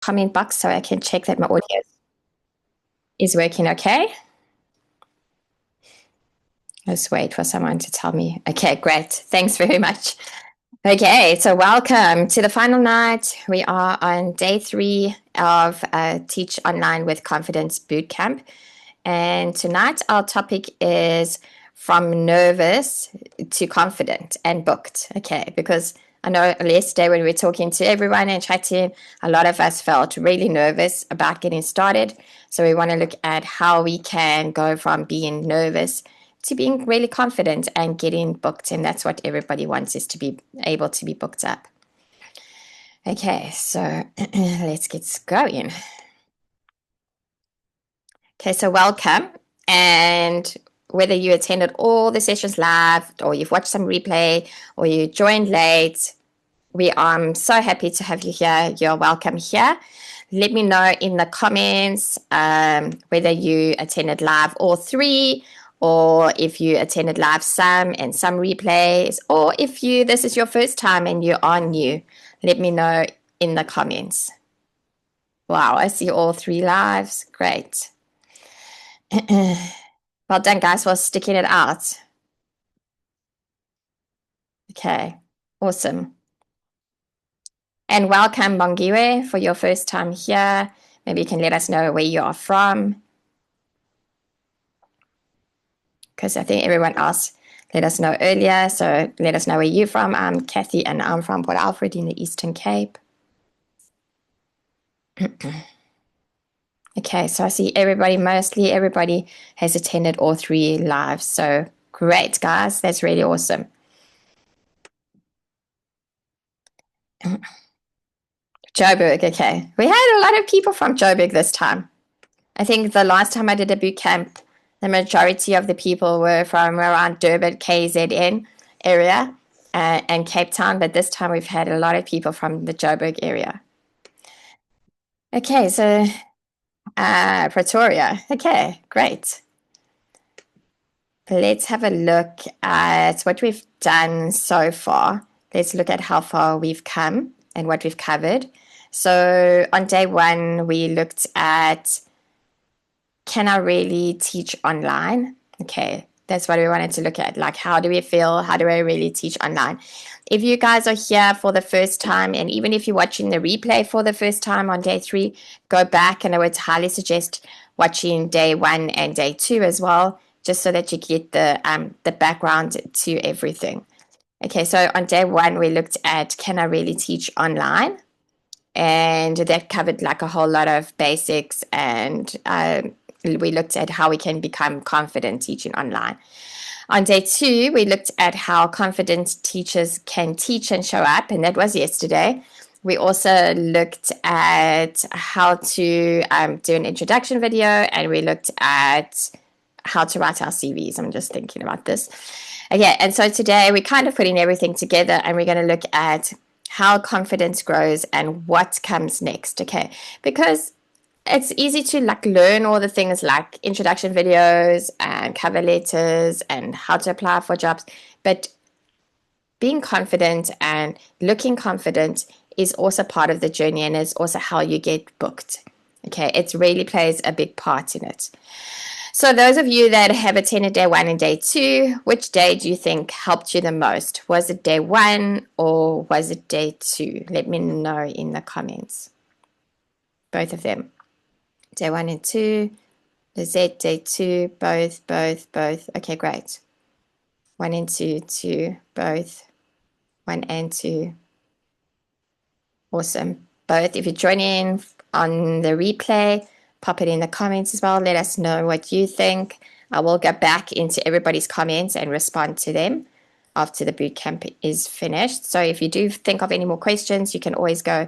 comment box so I can check that my audio is working okay. Let's wait for someone to tell me. Okay, great. Thanks very much. Okay, so welcome to the final night. We are on day 3 of Teach Online with Confidence Bootcamp. And tonight our topic is from nervous to confident and booked. Okay, because I know yesterday when we were talking to everyone and chatting, a lot of us felt really nervous about getting started. So we want to look at how we can go from being nervous to being really confident and getting booked. And that's what everybody wants, is to be able to be booked up. Okay, so let's get going. Okay, so welcome. And whether you attended all the sessions live or you've watched some replay or you joined late, we are so happy to have you here. You're welcome here. Let me know in the comments whether you attended live all 3, or if you attended live some and some replays, or if this is your first time and you are new. Let me know in the comments. Wow, I see all 3 lives. Great. Well done, guys, for sticking it out. Okay, awesome. And welcome, Bongiwe, for your first time here. Maybe you can let us know where you are from, because I think everyone else let us know earlier. So let us know where you're from. I'm Kathy, and I'm from Port Alfred in the Eastern Cape. Okay, so I see mostly everybody has attended all 3 lives. So great, guys. That's really awesome. Joburg, okay. We had a lot of people from Joburg this time. I think the last time I did a boot camp, the majority of the people were from around Durban, KZN area, and Cape Town, but this time we've had a lot of people from the Joburg area. Okay, so Pretoria. Okay, great. Let's have a look at what we've done so far. Let's look at how far we've come and what we've covered. So on day 1, we looked at, can I really teach online? Okay, that's what we wanted to look at. Like, how do we feel? How do I really teach online? If you guys are here for the first time, and even if you're watching the replay for the first time on day 3, go back, and I would highly suggest watching day 1 and day 2 as well, just so that you get the background to everything. Okay, so on day 1, we looked at, can I really teach online? And that covered like a whole lot of basics, and we looked at how we can become confident teaching online. On day 2, we looked at how confident teachers can teach and show up, and that was yesterday. We also looked at how to do an introduction video, and we looked at how to write our CVs. I'm just thinking about this. Okay, and so today we're kind of putting everything together, and we're going to look at how confidence grows and what comes next. Okay, because it's easy to like learn all the things like introduction videos and cover letters and how to apply for jobs, but being confident and looking confident is also part of the journey, and is also how you get booked. Okay, it really plays a big part in it. So those of you that have attended day 1 and day 2, which day do you think helped you the most? Was it day 1 or was it day 2? Let me know in the comments. Both of them. Day 1 and 2. The Z, day 2, both. Okay, great. 1 and 2, 2, both. 1 and 2. Awesome. Both. If you're joining on the replay, pop it in the comments as well. Let us know what you think. I will go back into everybody's comments and respond to them after the bootcamp is finished. So if you do think of any more questions, you can always go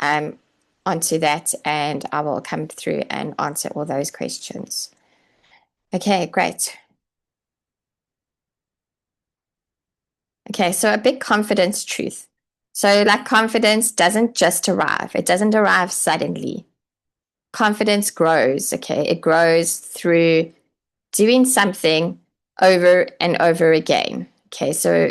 onto that, and I will come through and answer all those questions. Okay, great. Okay, so a big confidence truth. So like, confidence doesn't just arrive. It doesn't arrive suddenly. Confidence grows, okay? It grows through doing something over and over again. Okay, so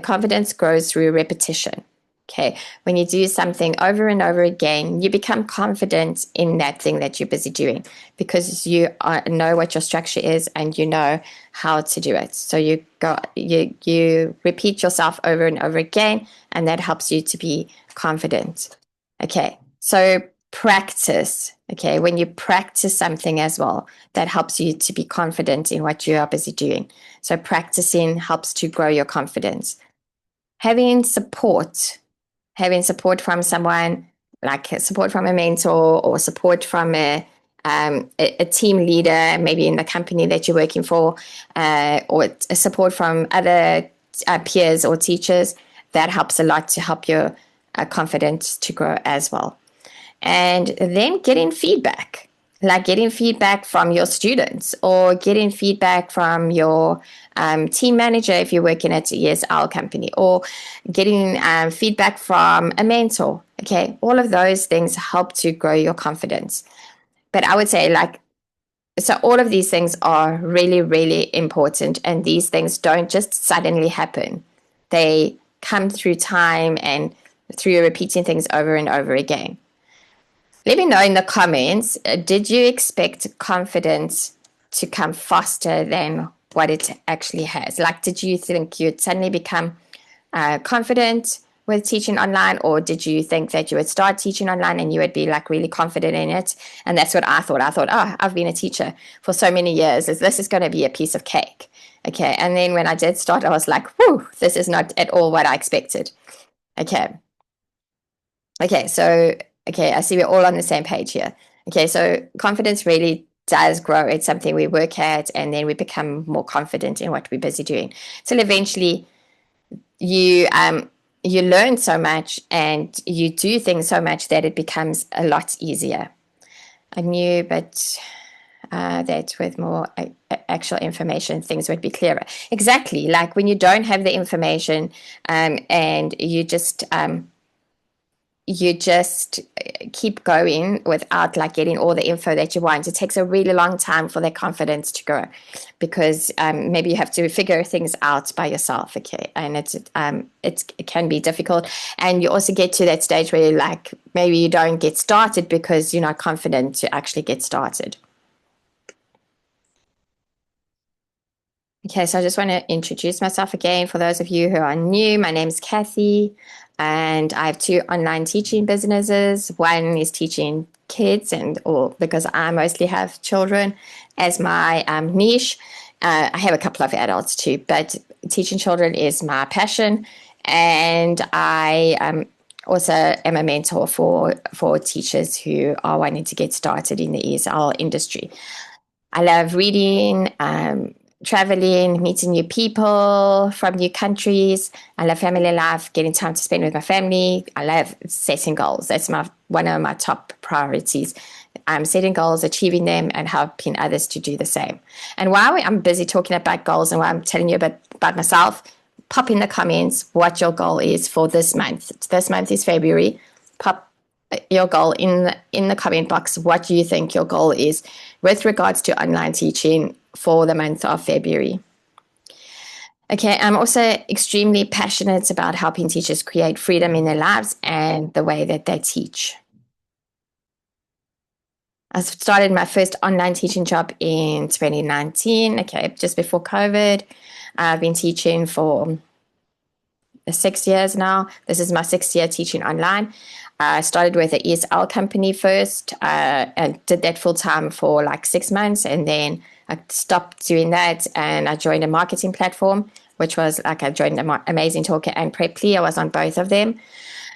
confidence grows through repetition. Okay. When you do something over and over again, you become confident in that thing that you're busy doing because know what your structure is and you know how to do it. So you repeat yourself over and over again, and that helps you to be confident. Okay. So practice. Okay. When you practice something as well, that helps you to be confident in what you are busy doing. So practicing helps to grow your confidence. Having support from someone, like support from a mentor or support from a team leader, maybe in the company that you're working for, or support from other peers or teachers, that helps a lot to help your confidence to grow as well. And then getting feedback, like getting feedback from your students or getting feedback from your team manager if you're working at an ESL company, or getting feedback from a mentor. Okay, all of those things help to grow your confidence. But I would say, so all of these things are really, really important, and these things don't just suddenly happen. They come through time and through repeating things over and over again. Let me know in the comments, did you expect confidence to come faster than what it actually has? Like, did you think you'd suddenly become confident with teaching online, or did you think that you would start teaching online and you would be like really confident in it? And that's what I thought. I thought, oh, I've been a teacher for so many years. This is going to be a piece of cake. Okay. And then when I did start, I was like, whew, this is not at all what I expected. Okay. Okay, so I see we're all on the same page here. Okay, so confidence really does grow. It's something we work at, and then we become more confident in what we're busy doing. So eventually, you learn so much and you do things so much that it becomes a lot easier. I knew, but that with more actual information, things would be clearer. Exactly, like when you don't have the information, and you just keep going without like getting all the info that you want. It takes a really long time for that confidence to grow, because maybe you have to figure things out by yourself. Okay, and it can be difficult, and you also get to that stage where like maybe you don't get started because you're not confident to actually get started. Okay, so I just want to introduce myself again for those of you who are new. My name is Kathy, and I have two online teaching businesses. One is teaching kids, or because I mostly have children as my niche. I have a couple of adults too, but teaching children is my passion, and I also am a mentor for teachers who are wanting to get started in the ESL industry. I love reading, traveling, meeting new people from new countries. I love family life, getting time to spend with my family. I love setting goals. That's one of my top priorities. Setting goals, achieving them, and helping others to do the same. And while I'm busy talking about goals and while I'm telling you about myself, pop in the comments what your goal is for this month. This month is February. Pop your goal in the comment box, what you think your goal is with regards to online teaching for the month of February. Okay, I'm also extremely passionate about helping teachers create freedom in their lives and the way that they teach. I started my first online teaching job in 2019, okay, just before COVID. I've been teaching for 6 years now. This is my 6th year teaching online. I started with an ESL company first, and did that full time for like 6 months, and then I stopped doing that and I joined a marketing platform, which was like I joined Amazing Talker and Preply. I was on both of them,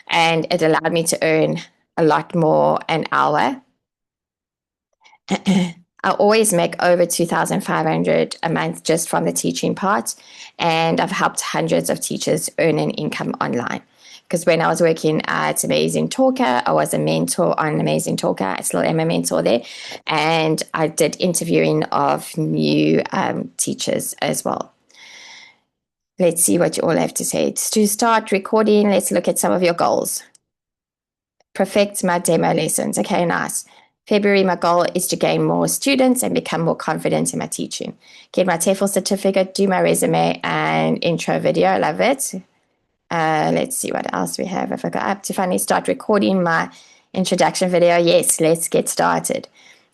and it allowed me to earn a lot more an hour. I always make over 2,500 a month just from the teaching part, and I've helped hundreds of teachers earn an income online. Because when I was working at Amazing Talker, I was a mentor on Amazing Talker. I still am a mentor there, and I did interviewing of new teachers as well. Let's see what you all have to say. To start recording, let's look at some of your goals. Perfect my demo lessons. Okay, nice. February, my goal is to gain more students and become more confident in my teaching. Get my TEFL certificate, do my resume and intro video. I love it. Let's see what else we have. If I go up to finally start recording my introduction video, yes, let's get started.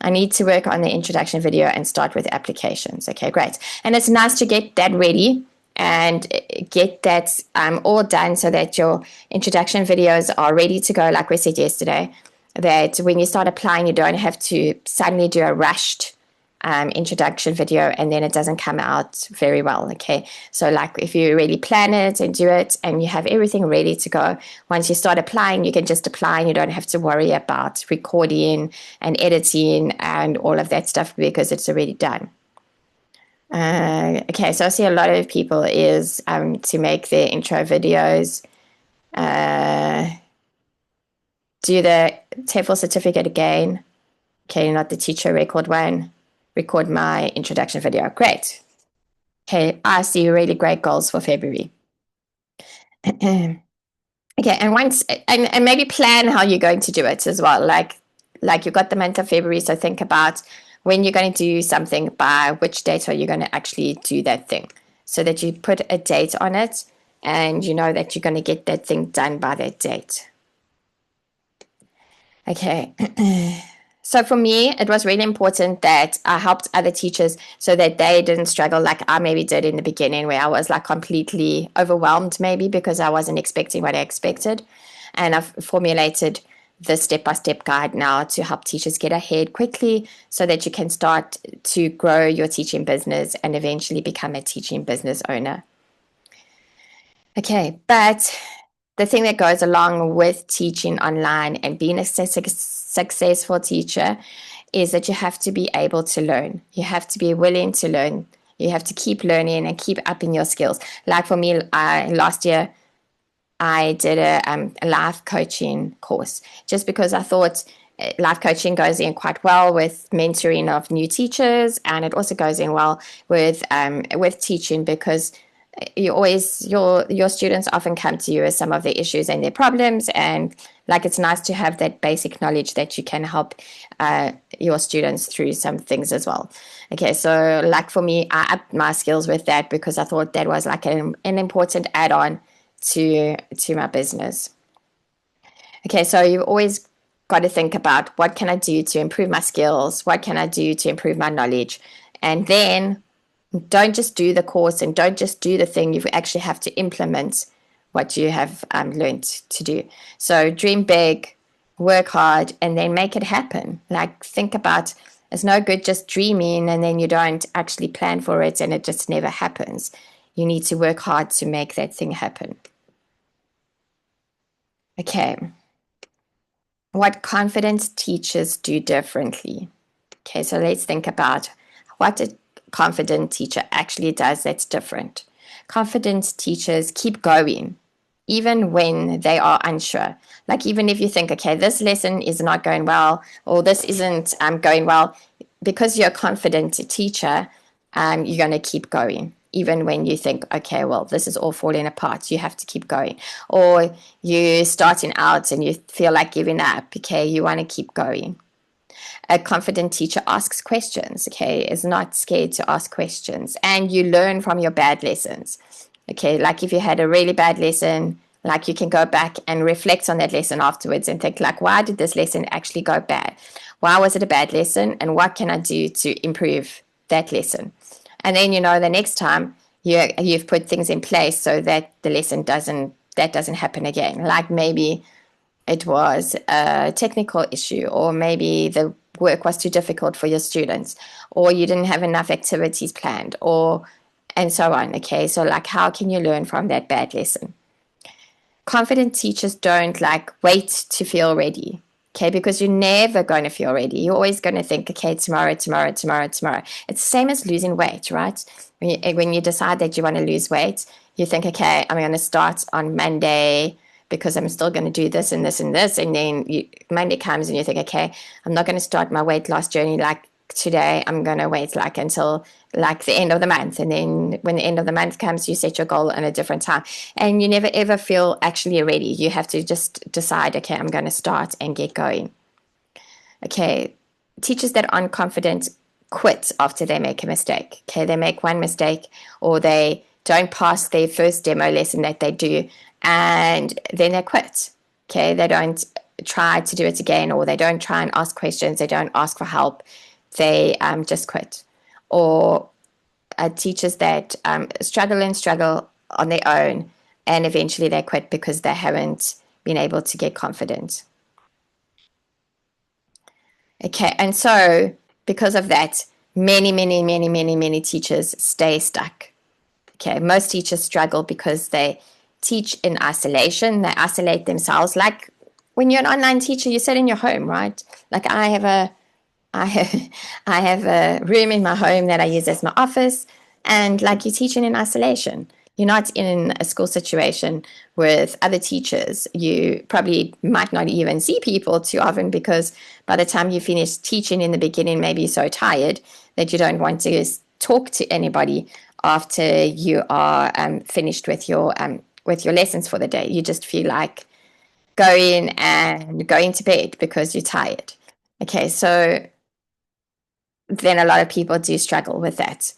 I need to work on the introduction video and start with applications. Okay, great. And it's nice to get that ready and get that all done so that your introduction videos are ready to go, like we said yesterday, that when you start applying, you don't have to suddenly do a rushed introduction video and then it doesn't come out very well. Okay, so like if you really plan it and do it and you have everything ready to go, once you start applying, you can just apply and you don't have to worry about recording and editing and all of that stuff because it's already done. Okay, so I see a lot of people is to make their intro videos, do the TEFL certificate again. Okay, not the teacher record one. Record my introduction video. Great. Okay, I see really great goals for February. Okay, and once and maybe plan how you're going to do it as well. Like you got the month of February, so think about when you're going to do something, by which date are you going to actually do that thing, so that you put a date on it and you know that you're going to get that thing done by that date. Okay. So for me, it was really important that I helped other teachers so that they didn't struggle like I maybe did in the beginning, where I was like completely overwhelmed maybe because I wasn't expecting what I expected. And I've formulated the step-by-step guide now to help teachers get ahead quickly so that you can start to grow your teaching business and eventually become a teaching business owner. Okay, but the thing that goes along with teaching online and being a successful teacher is that you have to be able to learn. You have to be willing to learn. You have to keep learning and keep upping your skills. Like for me, last year, I did a life coaching course just because I thought life coaching goes in quite well with mentoring of new teachers, and it also goes in well with teaching because you always your students often come to you with some of their issues and their problems, and like it's nice to have that basic knowledge that you can help your students through some things as well. Okay, so like for me, I upped my skills with that because I thought that was like an important add-on to my business. Okay, so you've always got to think about what can I do to improve my skills, what can I do to improve my knowledge, and then don't just do the course and don't just do the thing. You actually have to implement what you have learned to do. So dream big, work hard, and then make it happen. Like think about, it's no good just dreaming and then you don't actually plan for it and it just never happens. You need to work hard to make that thing happen. Okay. What confident teachers do differently. Okay, so let's think about what a confident teacher actually does that's different. Confident teachers keep going, even when they are unsure. Like even if you think, okay, this lesson is not going well, or this isn't going well, because you're a confident teacher, you're going to keep going. Even when you think, okay, well, this is all falling apart, you have to keep going. Or you're starting out and you feel like giving up, okay, you want to keep going. A confident teacher asks questions, okay, is not scared to ask questions. And you learn from your bad lessons. Okay, like if you had a really bad lesson, like you can go back and reflect on that lesson afterwards and think like, why did this lesson actually go bad? Why was it a bad lesson? And what can I do to improve that lesson? And then, you know, the next time you've put things in place so that the lesson doesn't happen again. Like maybe it was a technical issue, or maybe the work was too difficult for your students, or you didn't have enough activities planned, or and so on. Okay, so like how can you learn from that bad lesson? Confident teachers don't like wait to feel ready. Okay, because you're never going to feel ready. You're always going to think, okay, tomorrow. It's the same as losing weight, right? When you decide that you want to lose weight, you think, okay, I'm going to start on Monday because I'm still going to do this and this and this. And then Monday comes and you think, okay, I'm not going to start my weight loss journey like today. I'm going to wait like until like the end of the month. And then when the end of the month comes, you set your goal in a different time. And you never ever feel actually ready. You have to just decide, okay, I'm going to start and get going. Okay, teachers that aren't confident quit after they make a mistake. Okay, they make one mistake or they don't pass their first demo lesson that they do, and then they quit. Okay, they don't try to do it again, or they don't try and ask questions, they don't ask for help, they just quit. Or teachers that struggle and struggle on their own, and eventually they quit because they haven't been able to get confident. Okay, and so because of that, many teachers stay stuck. Okay, most teachers struggle because they teach in isolation. They isolate themselves. Like when you're an online teacher, you sit in your home, right? Like I have, I have a room in my home that I use as my office, and like you're teaching in isolation. You're not in a school situation with other teachers. You probably might not even see people too often because by the time you finish teaching in the beginning, maybe you're so tired that you don't want to talk to anybody after you are finished with your lessons for the day. You just feel like going to bed because you're tired. Okay, so then a lot of people do struggle with that.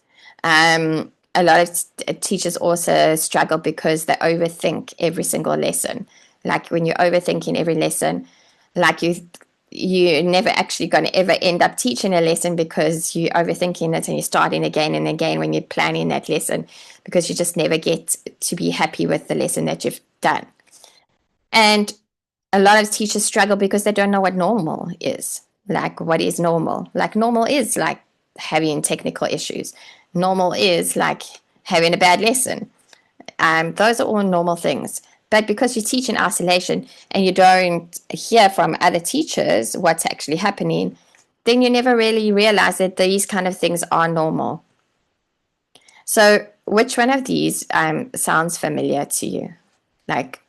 A lot of teachers also struggle because they overthink every single lesson. Like when you're overthinking every lesson, like you're never actually going to ever end up teaching a lesson because you're overthinking it and you're starting again and again when you're planning that lesson because you just never get to be happy with the lesson that you've done. And a lot of teachers struggle because they don't know what normal is. Like, what is normal? Like, normal is like having technical issues. Normal is like having a bad lesson. Those are all normal things. But because you teach in isolation and you don't hear from other teachers what's actually happening, then you never really realize that these kind of things are normal. So, which one of these sounds familiar to you? Like,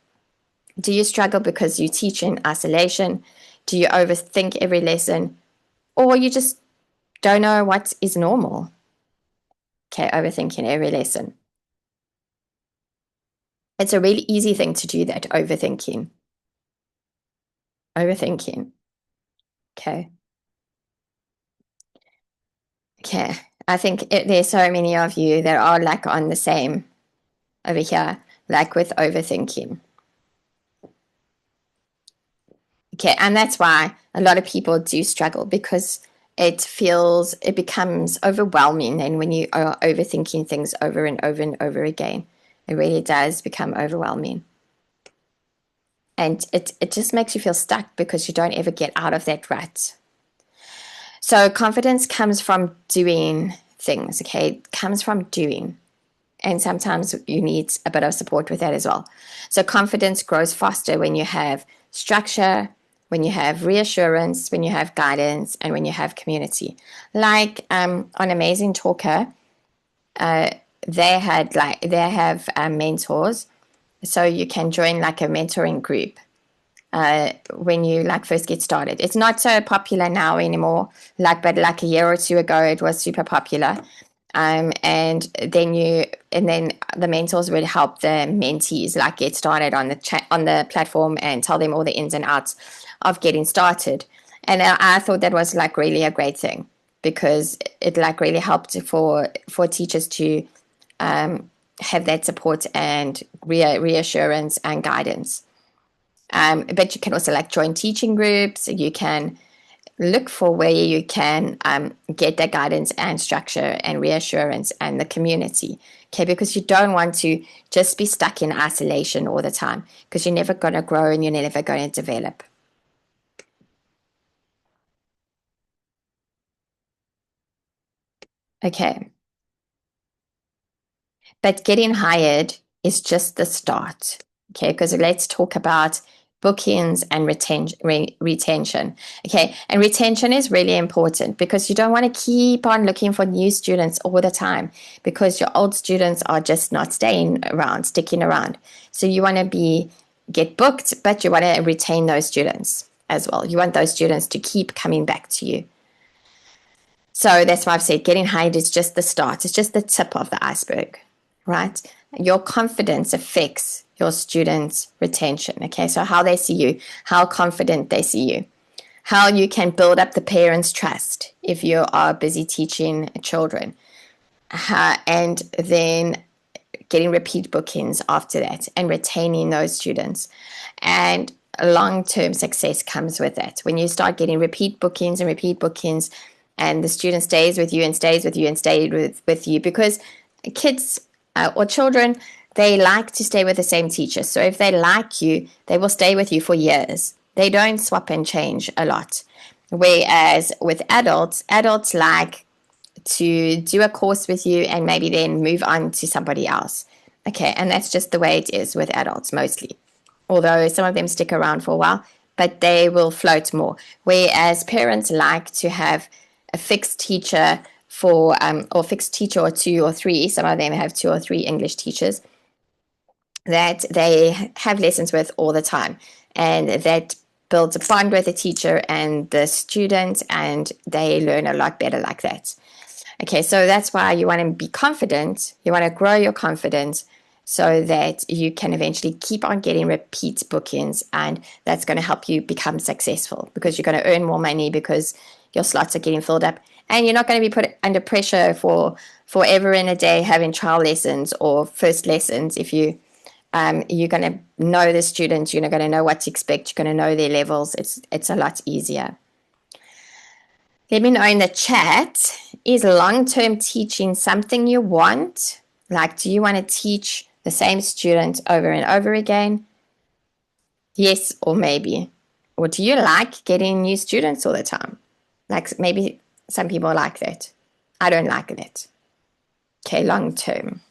do you struggle because you teach in isolation? Do you overthink every lesson? Or you just don't know what is normal? Okay, overthinking every lesson. It's a really easy thing to do that, overthinking. Overthinking. Okay. Okay. I think there's so many of you that are like on the same over here, like with overthinking. Okay, and that's why a lot of people do struggle because it becomes overwhelming. And when you are overthinking things over and over again, it really does become overwhelming. And it just makes you feel stuck because you don't ever get out of that rut. So confidence comes from doing things, okay? It comes from doing. And sometimes you need a bit of support with that as well. So confidence grows faster when you have structure, when you have reassurance, when you have guidance, and when you have community. Like on Amazing Talker, they have mentors, so you can join like a mentoring group when you like first get started. It's not so popular now anymore, but like a year or two ago, it was super popular. And then the mentors would help the mentees like get started on the platform and tell them all the ins and outs of getting started. And I thought that was like really a great thing because it like really helped for teachers to have that support and reassurance and guidance. But you can also like join teaching groups. You can look for where you can get that guidance and structure and reassurance and the community. Okay, because you don't want to just be stuck in isolation all the time because you're never going to grow and you're never going to develop. Okay, but getting hired is just the start. Okay, because let's talk about bookings and retention. Okay, and retention is really important because you don't want to keep on looking for new students all the time because your old students are just not sticking around. So you want to get booked, but you want to retain those students as well. You want those students to keep coming back to you. So that's why I've said getting hired is just the start. It's just the tip of the iceberg, right? Your confidence affects your students' retention. Okay, so how they see you, how confident they see you, how you can build up the parents' trust if you are busy teaching children, and then getting repeat bookings after that and retaining those students. And long-term success comes with that. When you start getting repeat bookings and the student stays with you and stays with you and stays with you, because kids or children, they like to stay with the same teacher. So if they like you, they will stay with you for years. They don't swap and change a lot. Whereas with adults like to do a course with you and maybe then move on to somebody else. Okay, and that's just the way it is with adults mostly. Although some of them stick around for a while, but they will float more. Whereas parents like to have a fixed teacher or fixed teacher or two or three. Some of them have two or three English teachers that they have lessons with all the time, and that builds a bond with the teacher and the student, and they learn a lot better like that. Okay, so that's why you want to be confident. You want to grow your confidence so that you can eventually keep on getting repeat bookings, and that's going to help you become successful because you're going to earn more money because your slots are getting filled up, and you're not going to be put under pressure for forever in a day having trial lessons or first lessons. If you're going to know the students, you're going to know what to expect, you're going to know their levels. It's a lot easier. Let me know in the chat, is long-term teaching something you want? Like, do you want to teach the same student over and over again? Yes or maybe. Or do you like getting new students all the time? Like, maybe some people like that. I don't like that. Okay, long-term.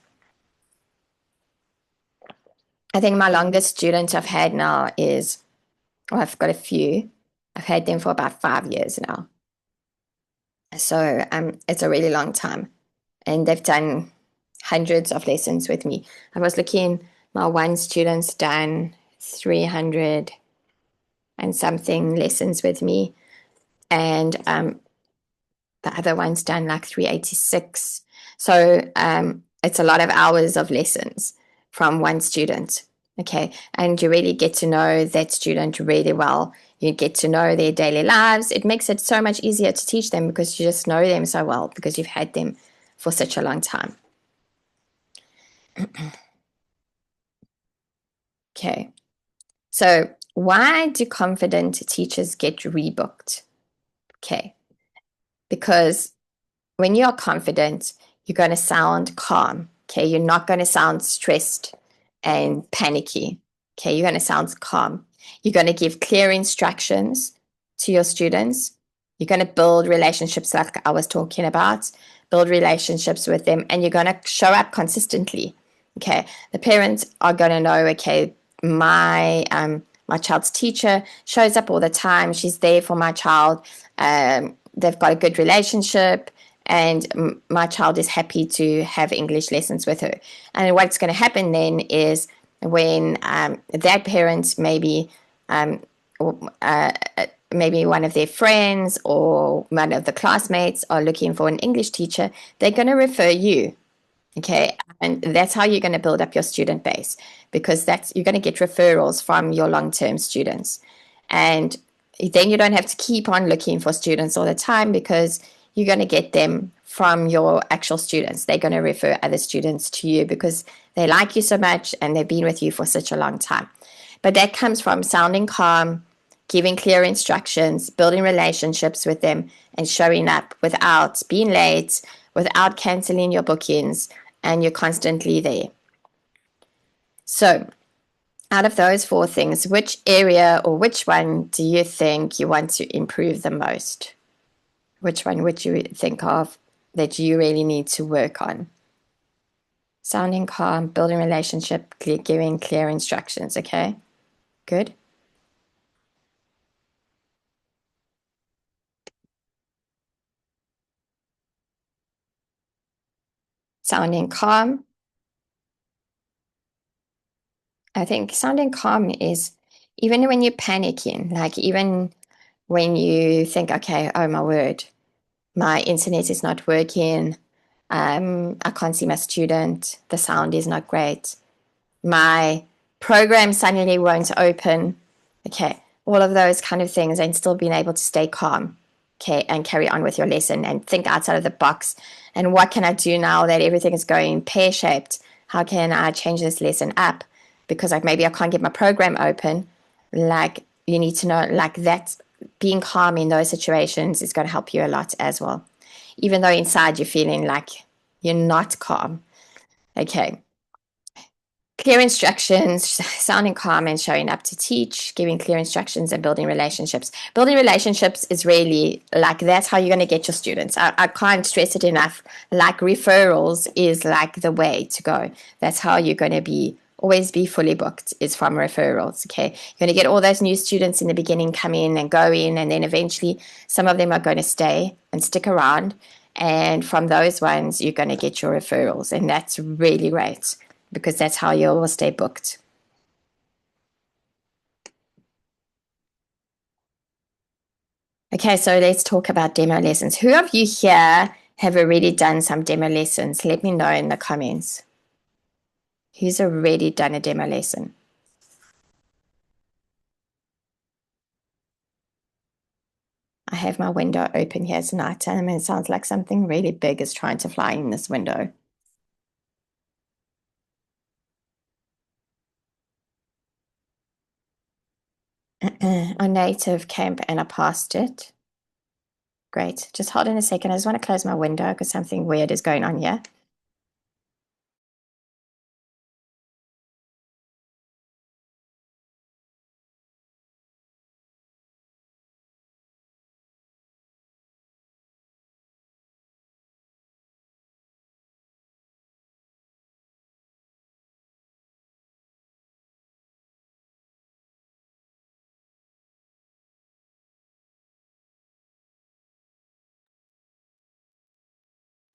I think my longest student I've had now I've got a few. I've had them for about 5 years now. So it's a really long time. And they've done hundreds of lessons with me. I was looking, my one student's done 300 and something lessons with me. And the other one's done like 386. So it's a lot of hours of lessons from one student. Okay. And you really get to know that student really well. You get to know their daily lives. It makes it so much easier to teach them because you just know them so well because you've had them for such a long time. Okay. So why do confident teachers get rebooked? Okay. Because when you're confident, you're going to sound calm. Okay. You're not going to sound stressed and panicky. Okay. You're going to sound calm. You're going to give clear instructions to your students. You're going to build relationships like I was talking about, build relationships with them, and you're going to show up consistently. Okay. The parents are going to know, okay, my child's teacher shows up all the time. She's there for my child. They've got a good relationship, and my child is happy to have English lessons with her. And what's going to happen then is when that parent maybe one of their friends or one of the classmates are looking for an English teacher, they're going to refer you. Okay. And that's how you're going to build up your student base, because you're going to get referrals from your long-term students. And then you don't have to keep on looking for students all the time because you're going to get them from your actual students. They're going to refer other students to you because they like you so much and they've been with you for such a long time. But that comes from sounding calm, giving clear instructions, building relationships with them, and showing up without being late, without canceling your bookings, and you're constantly there. So out of those 4 things, which area or which one do you think you want to improve the most? Which one would you think of that you really need to work on? Sounding calm, building relationship, giving clear instructions, okay? Good. Sounding calm. I think sounding calm is even when you're panicking, like even when you think, okay, oh my word, my internet is not working. I can't see my student. The sound is not great. My program suddenly won't open. Okay, all of those kind of things, and still being able to stay calm, okay, and carry on with your lesson and think outside of the box. And what can I do now that everything is going pear-shaped? how can I change this lesson up? Because like maybe I can't get my program open. Like you need to know like that being calm in those situations is going to help you a lot as well. Even though inside you're feeling like you're not calm. Okay. Clear instructions, sounding calm and showing up to teach, giving clear instructions and building relationships. Building relationships is really like that's how you're going to get your students. I can't stress it enough. Like referrals is like the way to go. That's how you're going to be always be fully booked is from referrals. Okay. You're going to get all those new students in the beginning come in and go in, and then eventually some of them are going to stay and stick around. And from those ones, you're going to get your referrals. And that's really great because that's how you'll stay booked. Okay, so let's talk about demo lessons. Who of you here have already done some demo lessons? Let me know in the comments. Who's already done a demo lesson? I have my window open here tonight, and it sounds like something really big is trying to fly in this window. On native camp, and I passed it. Great. Just hold on a second. I just want to close my window because something weird is going on here.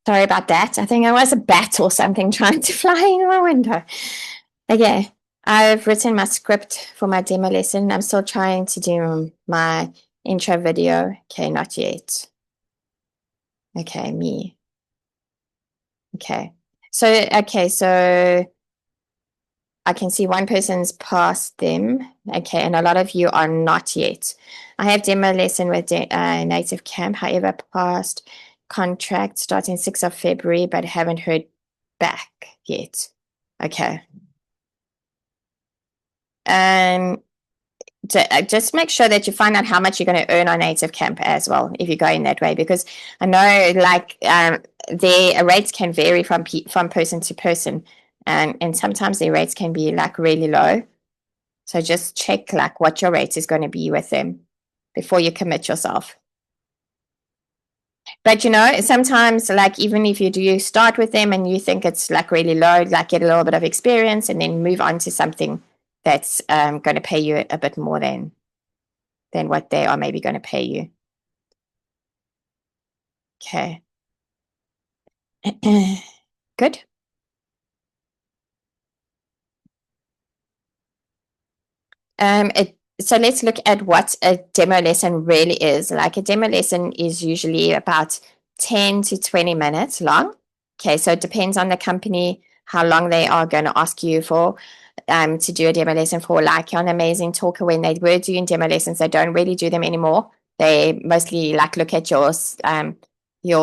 Sorry about that. I think it was a bat or something trying to fly in my window. Okay, I've written my script for my demo lesson. I'm still trying to do my intro video. Okay, not yet. Okay, me. Okay. So I can see one person's past them. Okay, and a lot of you are not yet. I have demo lesson with Native Camp, however, past contract starting 6th of February, but haven't heard back yet. Okay. Um, just make sure that you find out how much you're going to earn on Native Camp as well if you're going that way, because I know like their rates can vary from person to person, and sometimes their rates can be like really low. So just check like what your rate is going to be with them before you commit yourself. But you know, sometimes like even if you do start with them and you think it's like really low, like get a little bit of experience and then move on to something that's going to pay you a bit more than what they are maybe going to pay you. Okay. Good. So let's look at what a demo lesson really is. Like a demo lesson is usually about 10 to 20 minutes long. Okay, so it depends on the company how long they are going to ask you for to do a demo lesson for. Like you're an amazing talker, when they were doing demo lessons, they don't really do them anymore. They mostly like look at your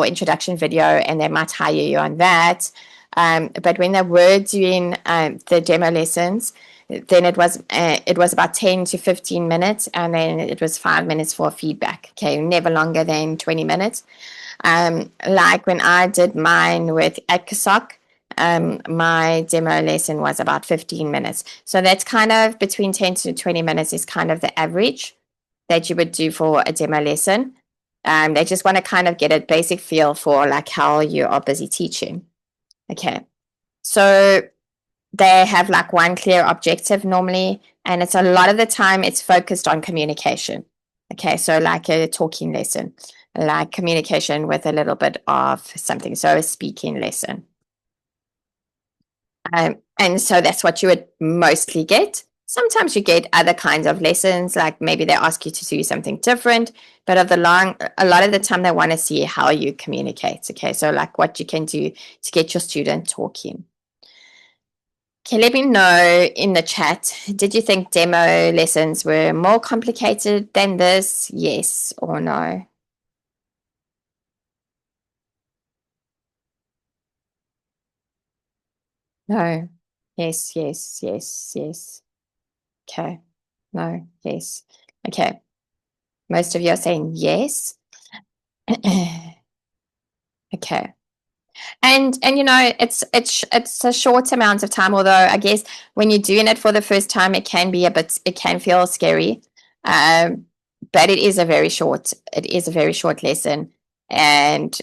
introduction video and they might hire you on that. But when they were doing the demo lessons, then it was about 10 to 15 minutes, and then it was 5 minutes for feedback. Okay, never longer than 20 minutes. Like when I did mine with AdCasoc, my demo lesson was about 15 minutes. So that's kind of between 10 to 20 minutes is kind of the average that you would do for a demo lesson. They just want to kind of get a basic feel for like how you are busy teaching. Okay. So they have like one clear objective normally, and it's a lot of the time it's focused on communication. Okay, so like a talking lesson, like communication with a little bit of something, so a speaking lesson. And so that's what you would mostly get. Sometimes you get other kinds of lessons, like maybe they ask you to do something different, but a lot of the time they want to see how you communicate. Okay, so like what you can do to get your student talking. Okay, let me know in the chat. Did you think demo lessons were more complicated than this? Yes or no? No. Yes, yes, yes, yes. Okay. No, yes. Okay. Most of you are saying yes. Okay. And it's a short amount of time, although I guess when you're doing it for the first time, it can feel scary. Um, but it is a very short lesson. And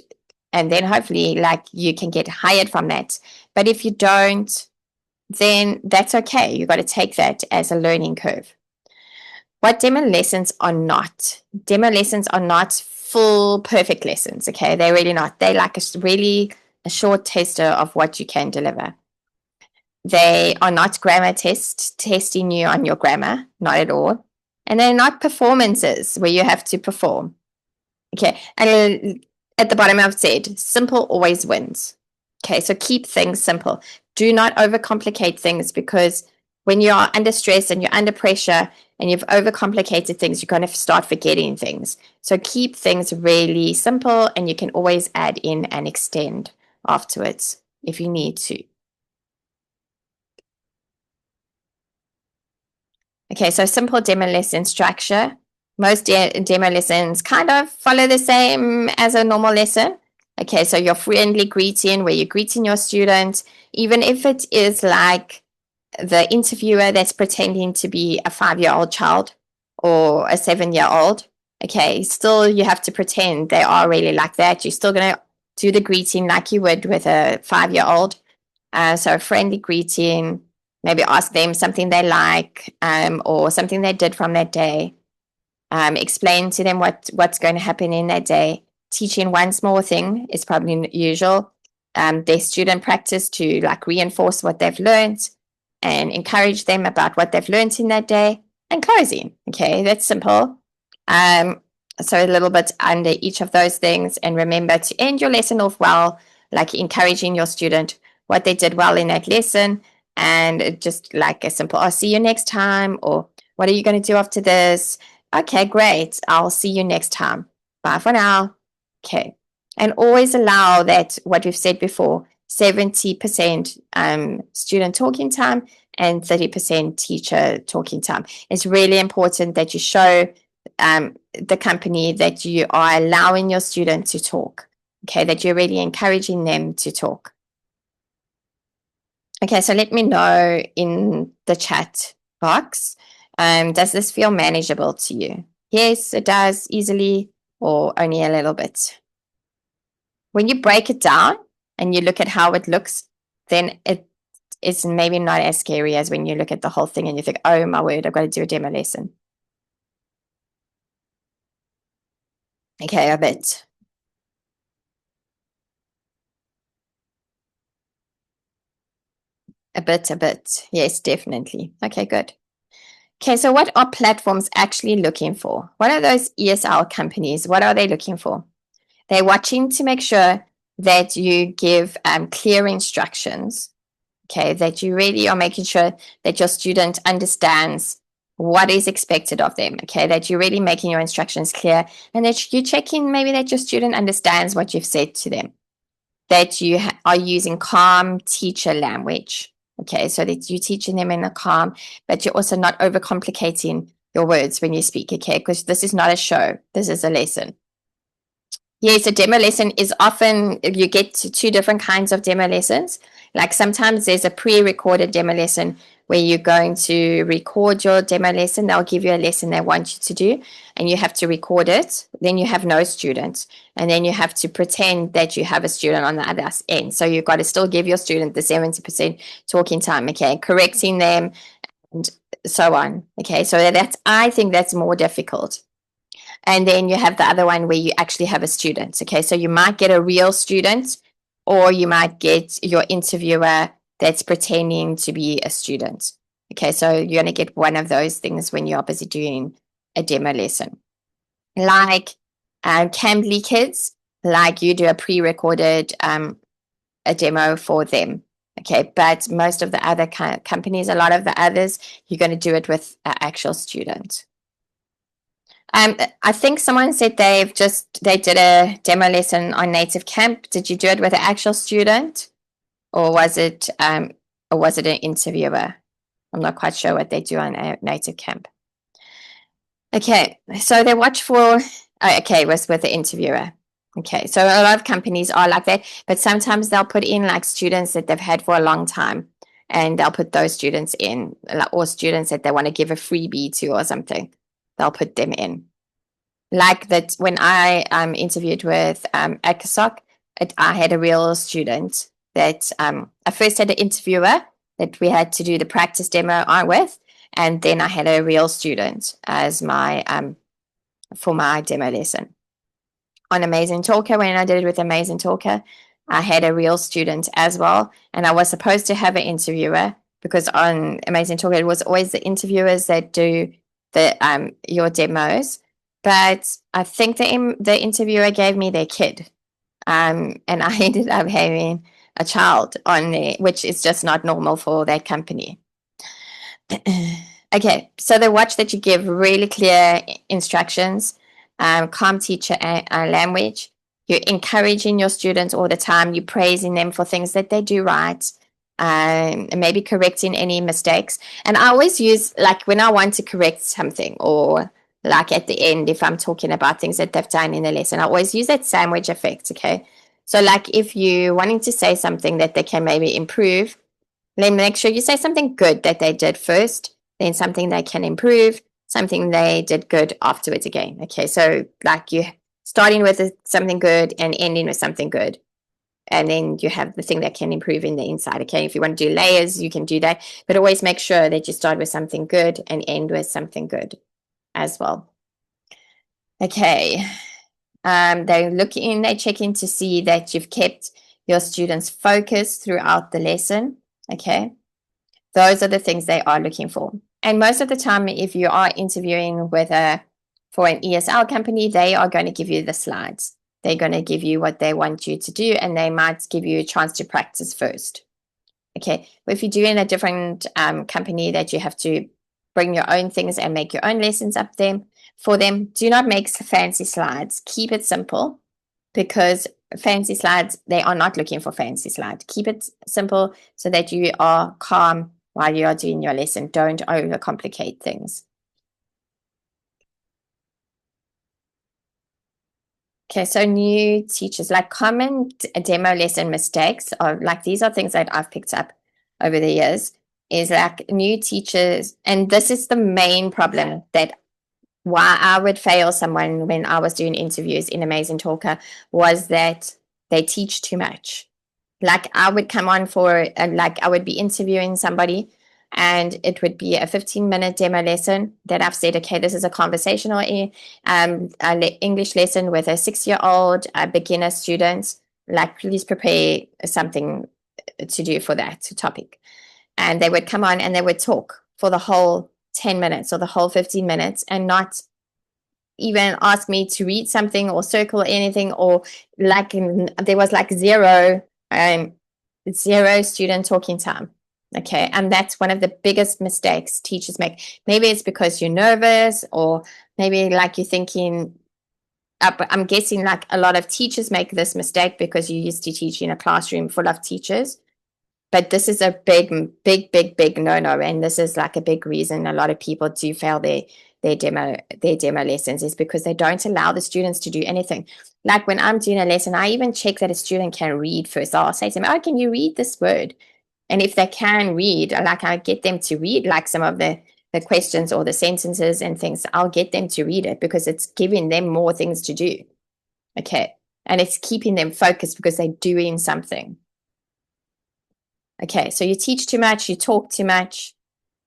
and then hopefully like you can get hired from that. But if you don't, then that's okay. You got to take that as a learning curve. What demo lessons are not? Demo lessons are not full perfect lessons. Okay, they're really not. They like really a short taster of what you can deliver. They are not grammar testing you on your grammar, not at all. And they're not performances where you have to perform. Okay, and at the bottom I've said simple always wins. Okay, so keep things simple. Do not overcomplicate things, because when you are under stress and you're under pressure and you've overcomplicated things, you're going to start forgetting things. So keep things really simple, and you can always add in and extend afterwards if you need to. Okay, so simple demo lesson structure. Most demo lessons kind of follow the same as a normal lesson. Okay, so your friendly greeting where you're greeting your student, even if it is like the interviewer that's pretending to be a 5-year-old child or a 7-year-old. Okay, still you have to pretend they are really like that. You're still going to do the greeting like you would with a 5-year-old. So a friendly greeting, maybe ask them something they like, or something they did from that day. Explain to them what's going to happen in that day. Teaching one small thing is probably usual. Their student practice to like reinforce what they've learned and encourage them about what they've learned in that day. And closing. Okay, that's simple. Um, so a little bit under each of those things, and remember to end your lesson off well, like encouraging your student what they did well in that lesson, and just like a simple, I'll see you next time, or what are you going to do after this? Okay, great. I'll see you next time. Bye for now. Okay. And always allow that, what we've said before, 70% student talking time and 30% teacher talking time. It's really important that you show the company that you are allowing your student to talk. Okay, that you're really encouraging them to talk. Okay, so let me know in the chat box. Does this feel manageable to you? Yes, it does, easily, or only a little bit. When you break it down and you look at how it looks, then it is maybe not as scary as when you look at the whole thing and you think, oh my word, I've got to do a demo lesson. Okay, a bit. A bit. Yes, definitely. Okay, good. Okay, so what are platforms actually looking for? What are those ESL companies? What are they looking for? They're watching to make sure that you give clear instructions. Okay, that you really are making sure that your student understands what is expected of them. Okay, that you're really making your instructions clear, and that you're checking maybe that your student understands what you've said to them. That you are using calm teacher language. Okay, so that you're teaching them in a calm, but you're also not overcomplicating your words when you speak. Okay, because this is not a show, this is a lesson. Yes, a demo lesson is often, you get two different kinds of demo lessons. Like sometimes there's a pre-recorded demo lesson where you're going to record your demo lesson. They'll give you a lesson they want you to do, and you have to record it. Then you have no student, and then you have to pretend that you have a student on the other end. So you've got to still give your student the 70% talking time, okay, correcting them and so on. Okay, so I think that's more difficult. And then you have the other one where you actually have a student. Okay, so you might get a real student, or you might get your interviewer that's pretending to be a student. Okay, so you're going to get one of those things when you're busy doing a demo lesson. Like Cambly Kids, like you do a pre-recorded a demo for them. Okay, but most of the other companies, a lot of the others, you're going to do it with an actual student. I think someone said they did a demo lesson on Native Camp. Did you do it with an actual student, or was it Or was it an interviewer? I'm not quite sure what they do on a native camp. Okay, so they watch for, okay, it was with the interviewer. Okay, so a lot of companies are like that, but sometimes they'll put in like students that they've had for a long time, and they'll put those students in, or students that they want to give a freebie to or something. They'll put them in. Like that, when I interviewed with ACASOC, I had a real student that I first had an interviewer that we had to do the practice demo on with, and then I had a real student as my for my demo lesson. On Amazing Talker, when I did it with Amazing Talker, I had a real student as well, and I was supposed to have an interviewer because on Amazing Talker it was always the interviewers that do the your demos, but I think the interviewer gave me their kid, and I ended up having a child on there, which is just not normal for that company. Okay, so they watch that you give really clear instructions, calm teacher language. You're encouraging your students all the time. You're praising them for things that they do right, and maybe correcting any mistakes. And I always use, like, when I want to correct something, or like at the end, if I'm talking about things that they've done in the lesson, I always use that sandwich effect, okay? So like if you're wanting to say something that they can maybe improve, then make sure you say something good that they did first, then something they can improve, something they did good afterwards again. Okay, so like you starting with something good and ending with something good. And then you have the thing that can improve in the inside. Okay, if you want to do layers, you can do that. But always make sure that you start with something good and end with something good as well. Okay, they check in to see that you've kept your students focused throughout the lesson. Okay, those are the things they are looking for. And most of the time, if you are interviewing for an ESL company, they are going to give you the slides. They're going to give you what they want you to do, and they might give you a chance to practice first. Okay, but if you're doing a different company that you have to bring your own things and make your own lessons up for them, do not make fancy slides. Keep it simple, because fancy slides, they are not looking for fancy slides. Keep it simple so that you are calm while you are doing your lesson. Don't overcomplicate things. Okay, so new teachers, like common demo lesson mistakes, are like, these are things that I've picked up over the years, is like new teachers, and this is the main problem that why I would fail someone when I was doing interviews in Amazing Talker, was that they teach too much. Like I would come on for, like I would be interviewing somebody, and it would be a 15-minute demo lesson that I've said, okay, this is a conversational English lesson with a 6-year-old beginner student. Like, please prepare something to do for that topic. And they would come on and they would talk for the whole 10 minutes or the whole 15 minutes, and not even ask me to read something or circle anything, or like there was like zero student talking time. Okay, and that's one of the biggest mistakes teachers make. Maybe it's because you're nervous, or maybe like you're thinking, I'm guessing like a lot of teachers make this mistake because you used to teach in a classroom full of teachers. But this is a big no-no, and this is like a big reason a lot of people do fail their demo lessons, is because they don't allow the students to do anything. Like when I'm doing a lesson, I even check that a student can read first. I'll say to them, oh, can you read this word? And if they can read, like I get them to read like some of the questions or the sentences and things. I'll get them to read it because it's giving them more things to do. Okay, and it's keeping them focused because they're doing something. Okay, so you teach too much, you talk too much,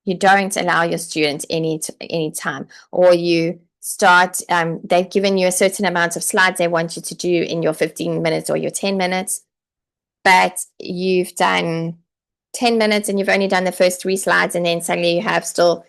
you don't allow your students any time, or you start, they've given you a certain amount of slides they want you to do in your 15 minutes or your 10 minutes, but you've done 10 minutes and you've only done the first 3 slides, and then suddenly you have still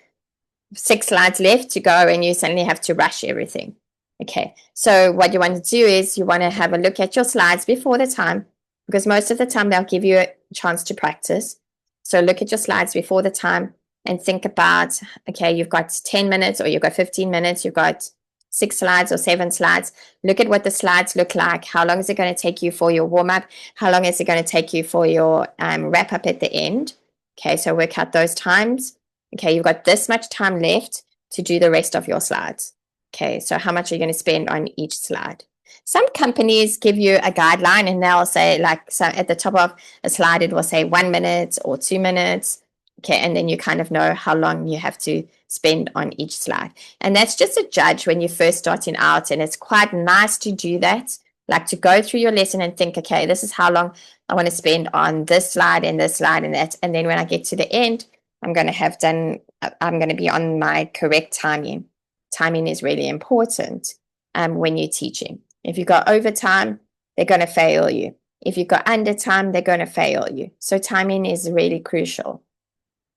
6 slides left to go, and you suddenly have to rush everything. Okay, so what you want to do is you want to have a look at your slides before the time, because most of the time they'll give you a chance to practice. So look at your slides before the time and think about, okay, you've got 10 minutes or you've got 15 minutes, you've got 6 slides or 7 slides. Look at what the slides look like. How long is it going to take you for your warm-up? How long is it going to take you for your wrap-up at the end? Okay, so work out those times. Okay, you've got this much time left to do the rest of your slides. Okay, so how much are you going to spend on each slide? Some companies give you a guideline and they'll say, like, so at the top of a slide, it will say 1 minute or 2 minutes. Okay, and then you kind of know how long you have to spend on each slide. And that's just a judge when you're first starting out. And it's quite nice to do that, like to go through your lesson and think, okay, this is how long I want to spend on this slide and this slide and that. And then when I get to the end, I'm going to be on my correct timing. Timing is really important when you're teaching. If you go over time, they're going to fail you. If you go under time, they're going to fail you. So timing is really crucial.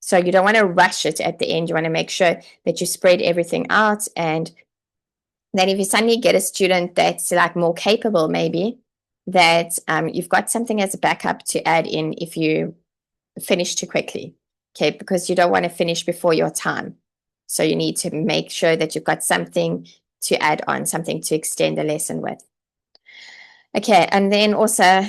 So you don't want to rush it at the end. You want to make sure that you spread everything out, and then if you suddenly get a student that's like more capable, maybe that you've got something as a backup to add in if you finish too quickly. Okay, because you don't want to finish before your time. So you need to make sure that you've got something to add on, something to extend the lesson with. Okay, and then also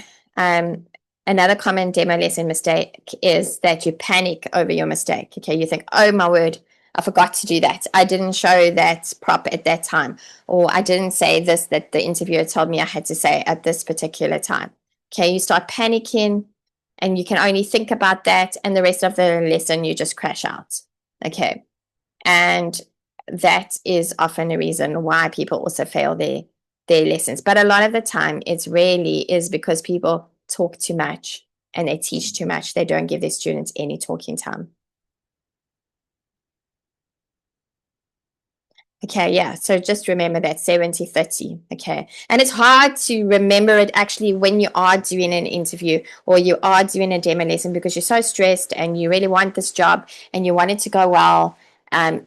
another common demo lesson mistake is that you panic over your mistake. Okay, you think, oh my word, I forgot to do that. I didn't show that prop at that time, or I didn't say this that the interviewer told me I had to say at this particular time. Okay, you start panicking and you can only think about that, and the rest of the lesson you just crash out. Okay, and that is often a reason why people also fail their lessons. But a lot of the time, it's really is because people talk too much and they teach too much. They don't give their students any talking time. Okay, yeah. So just remember that 70-30. Okay. And it's hard to remember it actually when you are doing an interview or you are doing a demo lesson, because you're so stressed and you really want this job and you want it to go well. And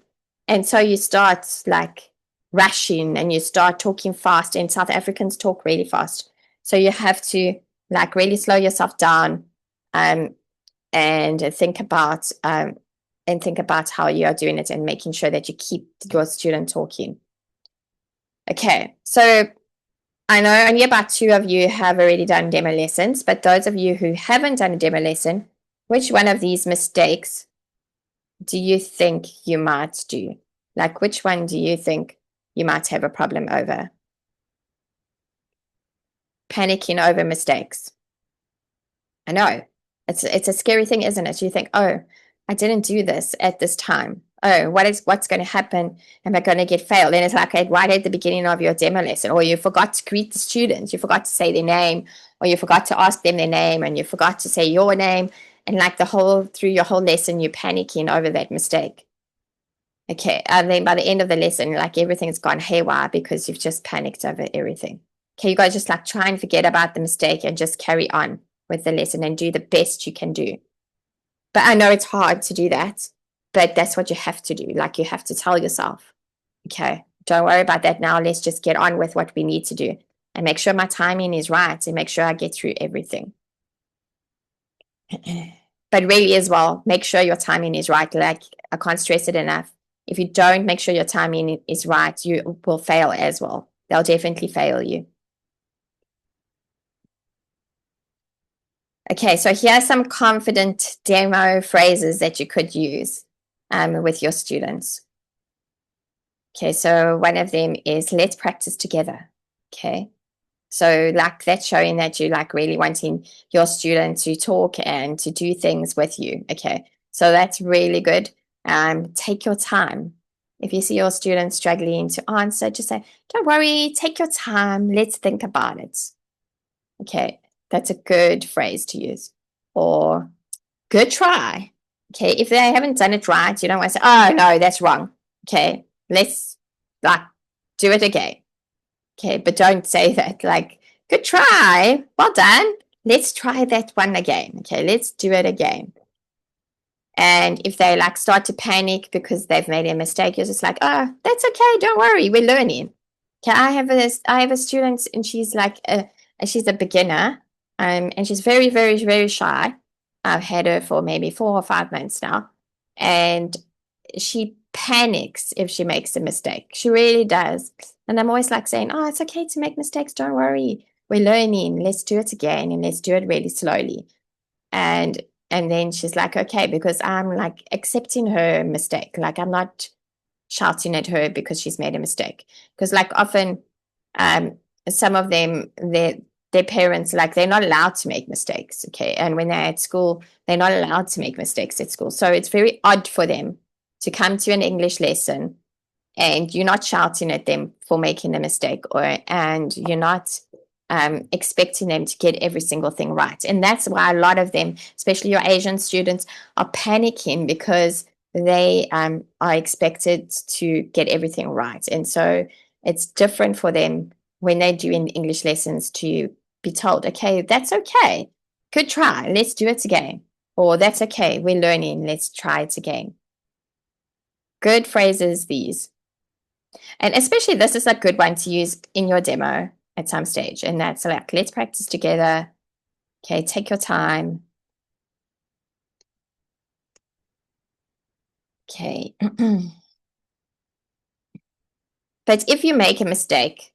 so you start like rushing and you start talking fast, and South Africans talk really fast. So you have to like really slow yourself down and think about how you are doing it and making sure that you keep your student talking. Okay, so I know only about 2 of you have already done demo lessons, but those of you who haven't done a demo lesson, which one of these mistakes do you think you might do? Like, which one do you think you might have a problem over? Panicking over mistakes. I know. It's a scary thing, isn't it? You think, oh, I didn't do this at this time. Oh, what's going to happen? Am I going to get failed? And it's like right at the beginning of your demo lesson, or you forgot to greet the students, you forgot to say their name, or you forgot to ask them their name, and you forgot to say your name, and like through your whole lesson, you're panicking over that mistake. Okay, and then by the end of the lesson, like everything's gone haywire because you've just panicked over everything. Okay, you guys just like try and forget about the mistake and just carry on with the lesson and do the best you can do. But I know it's hard to do that, but that's what you have to do. Like you have to tell yourself, okay, don't worry about that now. Let's just get on with what we need to do and make sure my timing is right and make sure I get through everything. But really as well, make sure your timing is right. Like I can't stress it enough. If you don't make sure your timing is right, you will fail as well. They'll definitely fail you. Okay, so here are some confident demo phrases that you could use with your students. Okay, so one of them is let's practice together. Okay, so like that's showing that you like really wanting your student to talk and to do things with you. Okay, so that's really good. Take your time. If you see your student struggling to answer, just say, don't worry, take your time. Let's think about it. Okay, that's a good phrase to use. Or good try. Okay, if they haven't done it right, you don't want to say, oh no, that's wrong. Okay, let's like do it again. Okay, but don't say that. Like, good try, well done. Let's try that one again. Okay, let's do it again. And if they like start to panic because they've made a mistake, you're just like, oh, that's okay. Don't worry, we're learning. Okay, I have a student, and she's like she's a beginner, and she's very, very, very shy. I've had her for maybe 4 or 5 months now, and she panics if she makes a mistake. She really does. And I'm always like saying, oh, it's okay to make mistakes. Don't worry. We're learning. Let's do it again, and let's do it really slowly. And And then she's like, okay, because I'm like accepting her mistake. Like I'm not shouting at her because she's made a mistake. Because like often um, some of them, their parents, like they're not allowed to make mistakes. Okay. And when they're at school, they're not allowed to make mistakes at school. So it's very odd for them to come to an English lesson and you're not shouting at them for making a mistake, and you're not expecting them to get every single thing right. And that's why a lot of them, especially your Asian students, are panicking because they are expected to get everything right. And so it's different for them when they do in English lessons to be told, okay, that's okay. Good try. Let's do it again. Or that's okay. We're learning. Let's try it again. Good phrases, these. And especially this is a good one to use in your demo at some stage. And that's like, let's practice together. Okay, take your time. Okay. But if you make a mistake,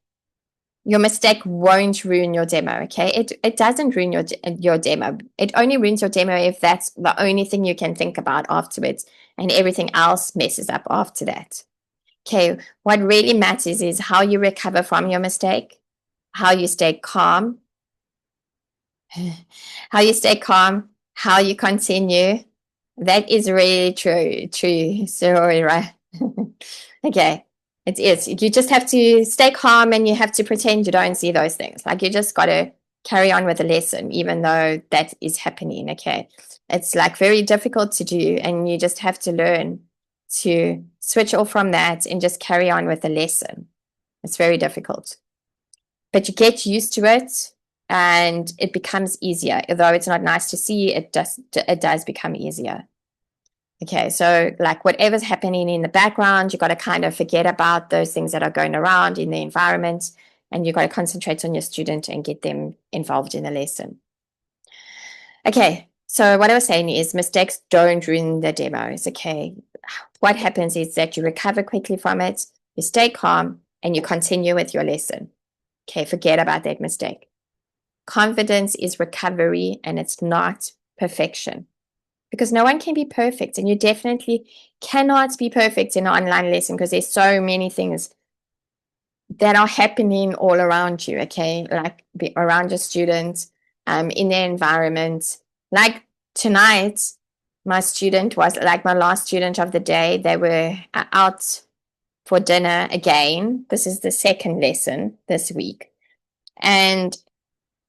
your mistake won't ruin your demo, okay? It doesn't ruin your demo. It only ruins your demo if that's the only thing you can think about afterwards and everything else messes up after that. Okay, what really matters is how you recover from your mistake, how you stay calm, how you stay calm, how you continue. That is really true story, right? Okay, it is. You just have to stay calm and you have to pretend you don't see those things. Like you just got to carry on with the lesson, even though that is happening. Okay, it's like very difficult to do, and you just have to learn to switch off from that and just carry on with the lesson. It's very difficult, but you get used to it and it becomes easier. Although it's not nice to see, it does become easier. Okay, so like whatever's happening in the background, you got to kind of forget about those things that are going around in the environment, and you got to concentrate on your student and get them involved in the lesson. Okay, so what I was saying is mistakes don't ruin the demos. Okay, what happens is that you recover quickly from it, you stay calm, and you continue with your lesson. Okay, forget about that mistake. Confidence is recovery and it's not perfection, because no one can be perfect, and you definitely cannot be perfect in an online lesson because there's so many things that are happening all around you, okay? Like around your students, in their environment. Like tonight, my student was like my last student of the day. They were out for dinner again. This is the second lesson this week. And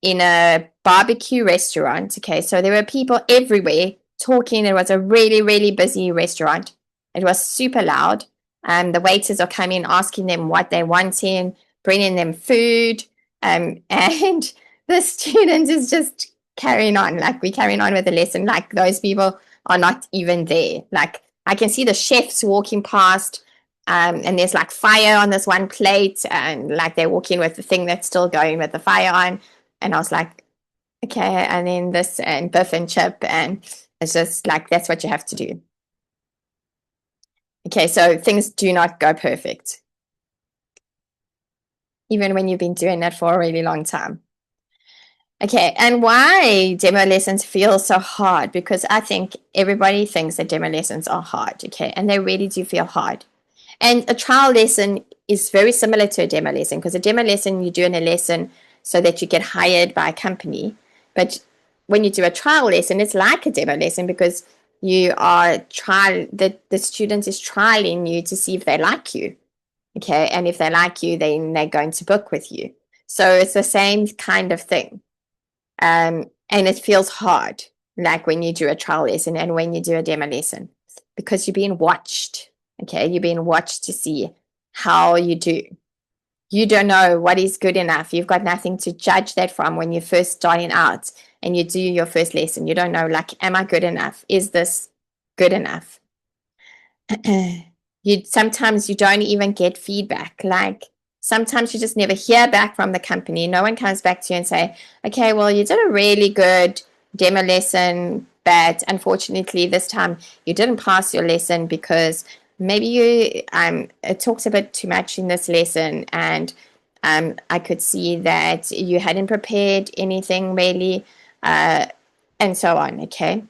in a barbecue restaurant. Okay, so there were people everywhere talking. It was a really, really busy restaurant. It was super loud. The waiters are coming, asking them what they want in, bringing them food. And the student is just carrying on. Like we carrying on with the lesson. Like those people are not even there. Like I can see the chefs walking past. And there's like fire on this one plate, and like they're walking with the thing that's still going with the fire on. And I was like, okay, and then this and biff and chip. And it's just like, that's what you have to do. Okay, so things do not go perfect, even when you've been doing that for a really long time. Okay, and why demo lessons feel so hard? Because I think everybody thinks that demo lessons are hard, okay, and they really do feel hard. And a trial lesson is very similar to a demo lesson, because a demo lesson you do in a lesson so that you get hired by a company. But when you do a trial lesson, it's like a demo lesson because you are the student is trialing you to see if they like you. Okay. And if they like you, then they're going to book with you. So it's the same kind of thing. And it feels hard, like when you do a trial lesson and when you do a demo lesson, because you're being watched. Okay. You're being watched to see how you do. You don't know what is good enough. You've got nothing to judge that from when you're first starting out and you do your first lesson. You don't know, like, am I good enough? Is this good enough? Sometimes you don't even get feedback. Like sometimes you just never hear back from the company. No one comes back to you and say, okay, well, you did a really good demo lesson, but unfortunately this time you didn't pass your lesson because maybe you it talks a bit too much in this lesson, and I could see that you hadn't prepared anything really, and so on. Okay,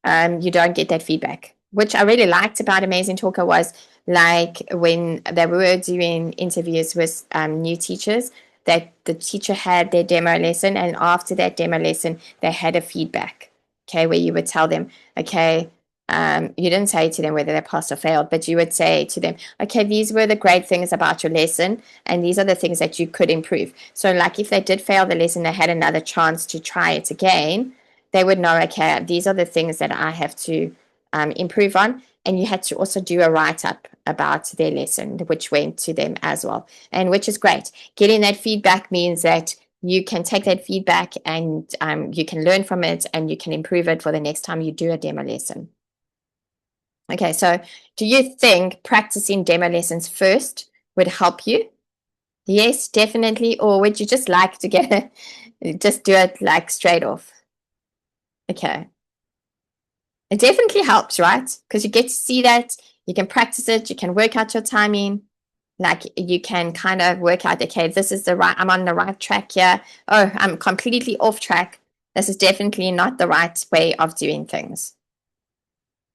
you don't get that feedback. Which I really liked about Amazing Talker was like when they were doing interviews with new teachers, that the teacher had their demo lesson, and after that demo lesson, they had a feedback. Okay, where you would tell them, okay, you didn't say to them whether they passed or failed, but you would say to them, okay, these were the great things about your lesson, and these are the things that you could improve. So, like if they did fail the lesson, they had another chance to try it again. They would know, okay, these are the things that I have to improve on. And you had to also do a write up about their lesson, which went to them as well, and which is great. Getting that feedback means that you can take that feedback and you can learn from it and you can improve it for the next time you do a demo lesson. Okay, so do you think practicing demo lessons first would help you? Yes, definitely. Or would you just like to get just do it like straight off? Okay. It definitely helps, right? Because you get to see that, you can practice it, you can work out your timing, like you can kind of work out, okay, this is the right, I'm on the right track here. Oh, I'm completely off track. This is definitely not the right way of doing things.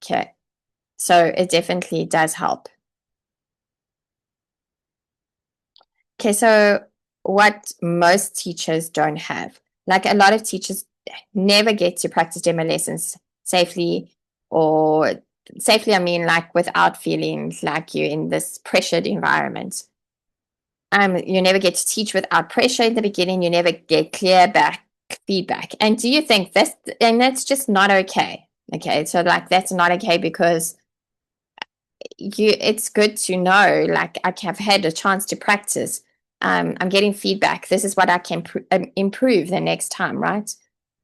Okay. So it definitely does help. Okay, so what most teachers don't have, like a lot of teachers never get to practice demo lessons safely, or safely, I mean, like without feeling like you're in this pressured environment. You never get to teach without pressure in the beginning. You never get clear back feedback. And do you think that's just not okay? Okay, so like that's not okay because it's good to know, like I have had a chance to practice. I'm getting feedback. This is what I can improve the next time, right?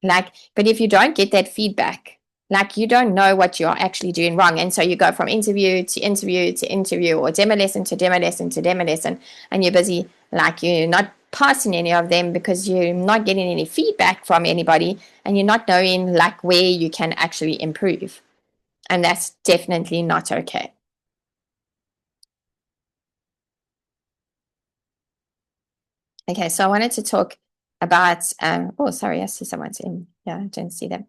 Like, but if you don't get that feedback, like you don't know what you're actually doing wrong, and so you go from interview to interview to interview, or demo lesson to demo lesson to demo lesson, and you're busy, like you're not passing any of them because you're not getting any feedback from anybody, and you're not knowing like where you can actually improve, and that's definitely not okay. Okay, so I wanted to talk about, oh, sorry, I see someone's in. Yeah, I didn't see them.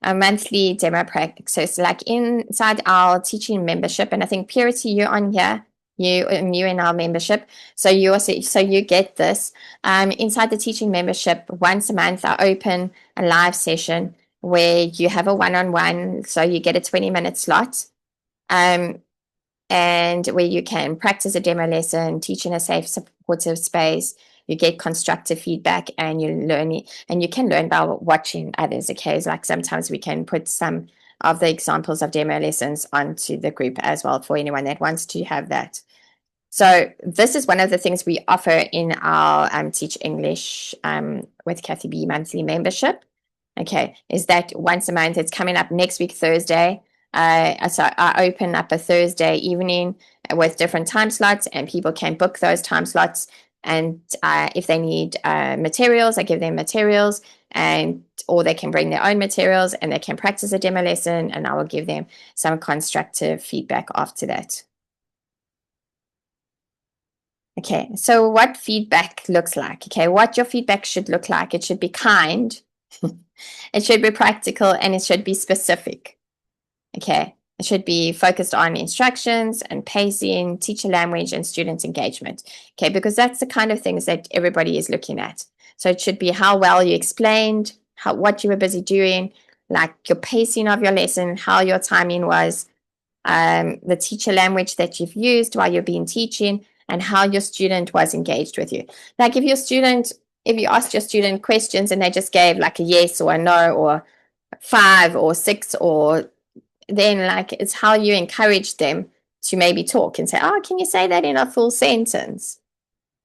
A monthly demo practice. So it's like inside our teaching membership, and I think Purity, you're on here, you in our membership. So you also, so you get this. Inside the teaching membership, once a month, I open a live session where you have a one-on-one. So you get a 20-minute slot. Um, and where you can practice a demo lesson, teach in a safe, supportive space. You get constructive feedback, and you learn, and you can learn by watching others. Okay, like sometimes we can put some of the examples of demo lessons onto the group as well for anyone that wants to have that. So this is one of the things we offer in our Teach English with Kathy B monthly membership. Okay, is that once a month? It's coming up next week, Thursday. So I open up a Thursday evening with different time slots, and people can book those time slots. And if they need materials, I give them materials, and or they can bring their own materials, and they can practice a demo lesson, and I will give them some constructive feedback after that. Okay, so what feedback looks like? Okay, what your feedback should look like. It should be kind, it should be practical, and it should be specific. Okay, it should be focused on instructions and pacing, teacher language, and student engagement. Okay, because that's the kind of things that everybody is looking at. So it should be how well you explained, what you were busy doing, like your pacing of your lesson, how your timing was, the teacher language that you've used while you've been teaching, and how your student was engaged with you. Like if you asked your student questions and they just gave like a yes or a no or 5 or 6, or then like it's how you encourage them to maybe talk and say, oh, can you say that in a full sentence?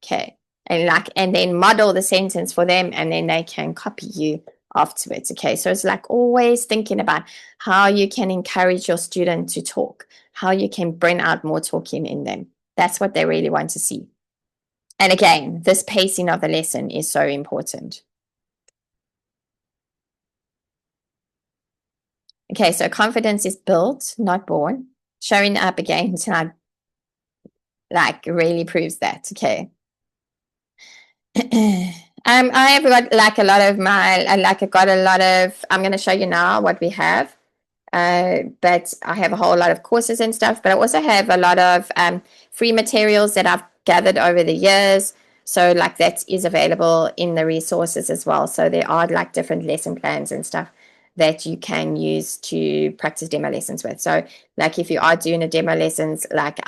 Okay. And then model the sentence for them, and then they can copy you afterwards. Okay. So it's like always thinking about how you can encourage your student to talk, how you can bring out more talking in them. That's what they really want to see. And again, this pacing of the lesson is so important. Okay, so confidence is built, not born. Showing up again tonight, like really proves that. Okay. I have got like a lot of my, like I got a lot of, I'm going to show you now what we have. But I have a whole lot of courses and stuff, but I also have a lot of free materials that I've gathered over the years. So like that is available in the resources as well. So there are like different lesson plans and stuff that you can use to practice demo lessons with. So like if you are doing a demo lessons, like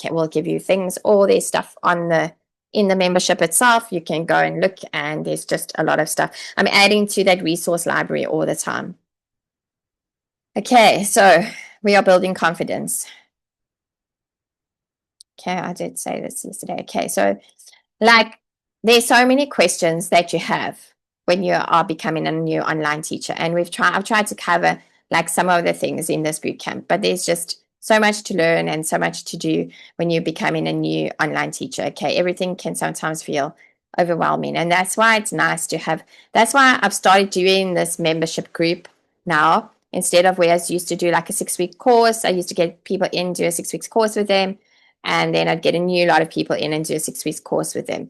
will give you things, all there's stuff on the in the membership itself. You can go and look, and there's just a lot of stuff. I'm adding to that resource library all the time. Okay, so we are building confidence. Okay, I did say this yesterday. Okay, so like there's so many questions that you have when you are becoming a new online teacher, and I've tried to cover like some of the things in this boot camp, but there's just so much to learn and so much to do when you're becoming a new online teacher. Okay, everything can sometimes feel overwhelming, and that's why it's nice to have. That's why I've started doing this membership group now. Instead of where I used to do like a 6-week course, I used to get people in, do a 6 weeks course with them, and then I'd get a new lot of people in and do a 6 weeks course with them.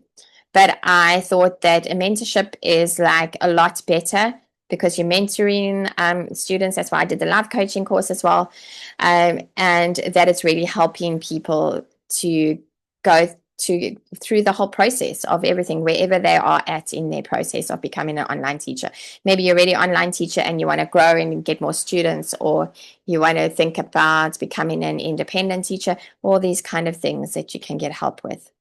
But I thought that a mentorship is like a lot better because you're mentoring students. That's why I did the life coaching course as well. And that it's really helping people to go through the whole process of everything, wherever they are at in their process of becoming an online teacher. Maybe you're already an online teacher and you want to grow and get more students, or you want to think about becoming an independent teacher, all these kind of things that you can get help with.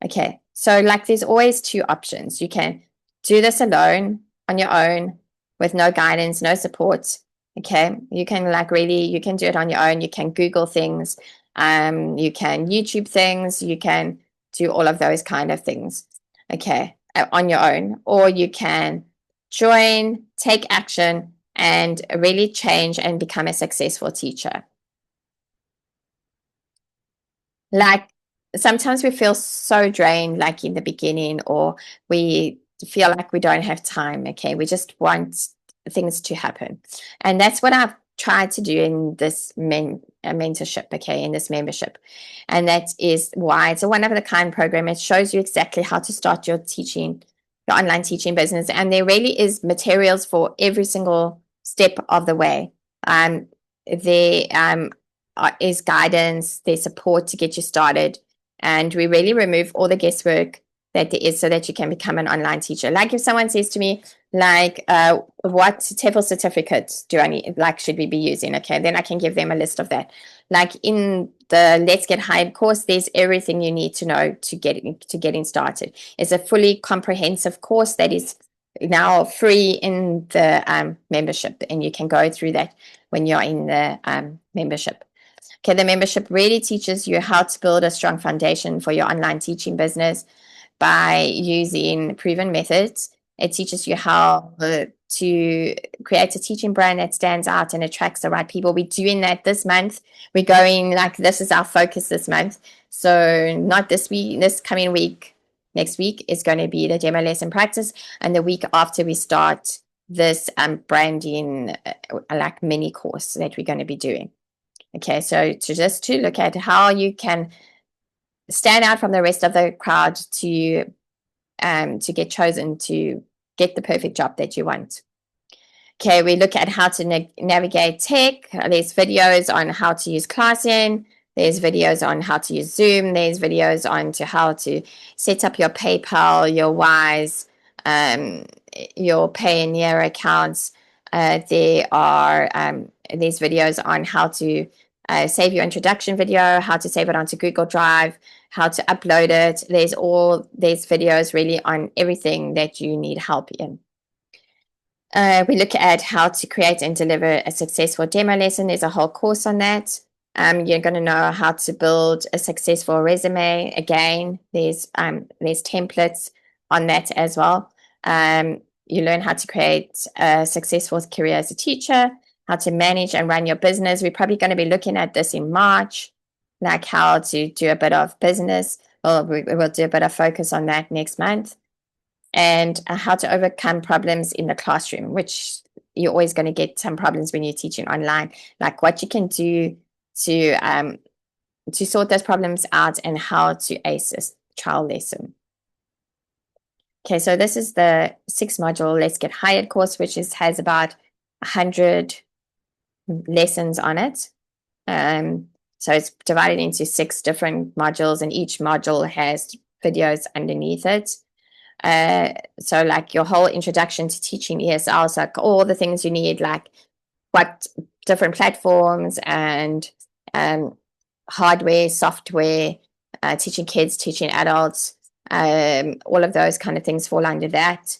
Okay, so like there's always two options. You can do this alone on your own with no guidance, no support. Okay, you can you can do it on your own. You can Google things, you can YouTube things, you can do all of those kind of things. Okay, on your own, or you can join, take action, and really change and become a successful teacher. Like sometimes we feel so drained, like in the beginning, or we feel like we don't have time. Okay, we just want things to happen, and that's what I've tried to do in this mentorship. Okay, in this membership, and that is why it's a one of a kind program. It shows you exactly how to start your teaching, your online teaching business, and there really is materials for every single step of the way. There is guidance, there's support to get you started. And we really remove all the guesswork that there is so that you can become an online teacher. Like if someone says to me, like, what TEFL certificates do I need, like, should we be using? Okay, then I can give them a list of that. Like in the Let's Get Hired course, there's everything you need to know to getting started. It's a fully comprehensive course that is now free in the membership, and you can go through that when you're in the membership. Okay, the membership really teaches you how to build a strong foundation for your online teaching business by using proven methods. It teaches you how to create a teaching brand that stands out and attracts the right people. We're doing that this month. We're going like this is our focus this month. So not this week, this coming week, next week is going to be the demo lesson practice, and the week after we start this branding like mini course that we're going to be doing. Okay, so to look at how you can stand out from the rest of the crowd to get chosen to get the perfect job that you want. Okay, we look at how to navigate tech. There's videos on how to use Classroom. There's videos on how to use Zoom. There's videos on to how to set up your PayPal, your Wise, your Payoneer accounts. There are these videos on how to save your introduction video, how to save it onto Google Drive, how to upload it. There's all these videos really on everything that you need help in. We look at how to create and deliver a successful demo lesson. There's a whole course on that. You're going to know how to build a successful resume. Again, there's templates on that as well. You learn how to create a successful career as a teacher, how to manage and run your business. We're probably going to be looking at this in March, like how to do a bit of business. Well, we'll do a bit of focus on that next month. And how to overcome problems in the classroom, which you're always going to get some problems when you're teaching online, like what you can do to sort those problems out and how to ace a trial lesson. Okay, so this is the 6-module Let's Get Hired course, which has about 100 lessons on it. So it's divided into 6 different modules, and each module has videos underneath it. So like your whole introduction to teaching ESL, so like all the things you need, like what different platforms and hardware, software, teaching kids, teaching adults, all of those kind of things fall under that.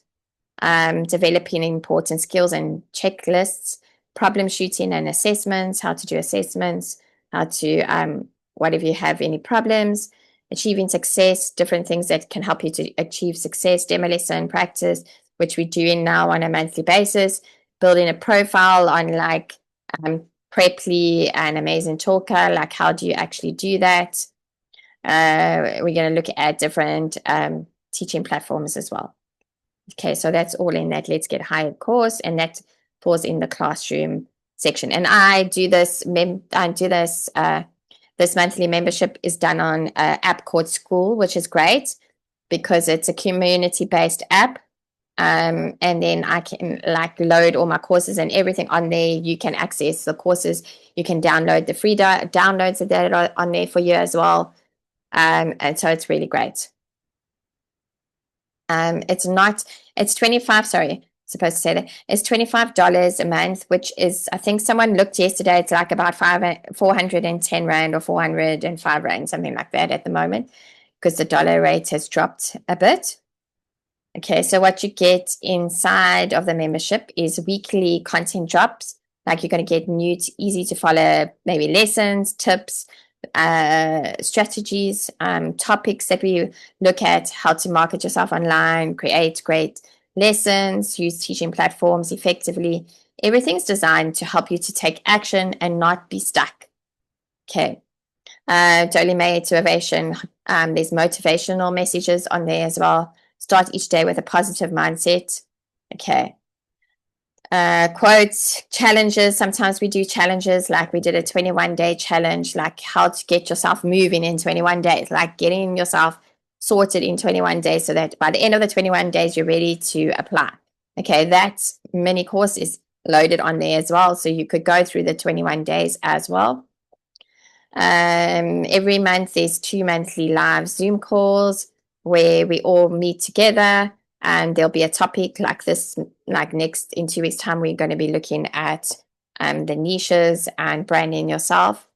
Developing important skills and checklists, problem shooting and assessments, how to do assessments, how to, what if you have any problems, achieving success, different things that can help you to achieve success, demo lesson, practice, which we're doing now on a monthly basis, building a profile on like Preply and Amazing Talker, like how do you actually do that? We're going to look at different teaching platforms as well. Okay, so that's all in that Let's Get Hired course, and that falls in the classroom section. And I do this. This monthly membership is done on an app called School, which is great because it's a community-based app. And then I can like load all my courses and everything on there. You can access the courses. You can download the free downloads that are on there for you as well. And so it's really great. It's 25, sorry, supposed to say that. It's $25 a month, which is, I think someone looked yesterday, it's like about 410 Rand or 405 Rand, something like that at the moment, because the dollar rate has dropped a bit. Okay, so what you get inside of the membership is weekly content drops. Like you're going to get new, easy to follow, maybe lessons, tips, strategies, topics that we look at, how to market yourself online, create great lessons, use teaching platforms effectively. Everything's designed to help you to take action and not be stuck. Okay. Daily motivation. There's motivational messages on there as well. Start each day with a positive mindset. Okay. Quotes, challenges. Sometimes we do challenges, like we did a 21-day challenge, like how to get yourself moving in 21 days, like getting yourself sorted in 21 days so that by the end of the 21 days, you're ready to apply. Okay, that mini course is loaded on there as well. So you could go through the 21 days as well. Every month, there's 2 monthly live Zoom calls where we all meet together. And there'll be a topic like this, like next in 2 weeks' time, we're going to be looking at the niches and branding yourself.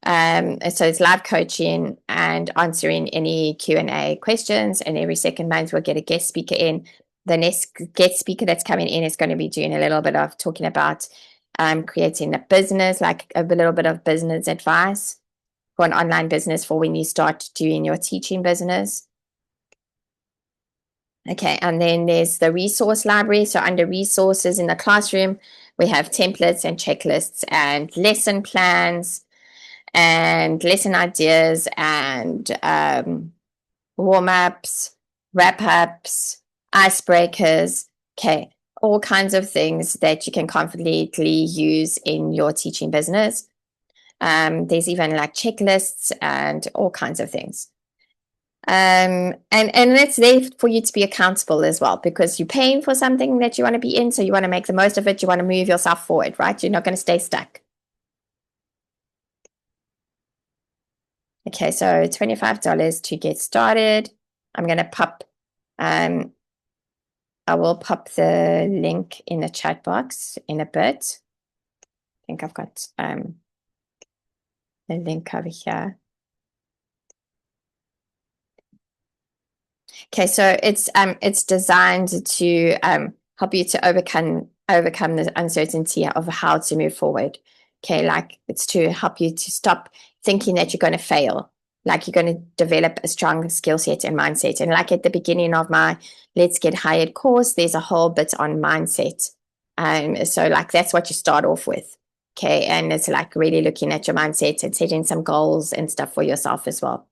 So it's live coaching and answering any Q&A questions. And every second month, we'll get a guest speaker in. The next guest speaker that's coming in is going to be doing a little bit of talking about creating a business, like a little bit of business advice for an online business for when you start doing your teaching business. Okay, and then there's the resource library. So under resources in the classroom, we have templates and checklists and lesson plans and lesson ideas and warm-ups, wrap-ups, icebreakers. Okay, all kinds of things that you can confidently use in your teaching business. There's even like checklists and all kinds of things. And it's there for you to be accountable as well, because you're paying for something that you want to be in, so you want to make the most of it. You want to move yourself forward, right? You're not going to stay stuck. Okay, so $25 to get started. I'm going to pop, I will pop the link in the chat box in a bit. I think I've got the link over here. Okay, so it's designed to help you to overcome the uncertainty of how to move forward. Okay, like it's to help you to stop thinking that you're going to fail, like you're going to develop a strong skill set and mindset. And like at the beginning of my Let's Get Hired course, there's a whole bit on mindset. So like that's what you start off with. Okay, and it's like really looking at your mindset and setting some goals and stuff for yourself as well.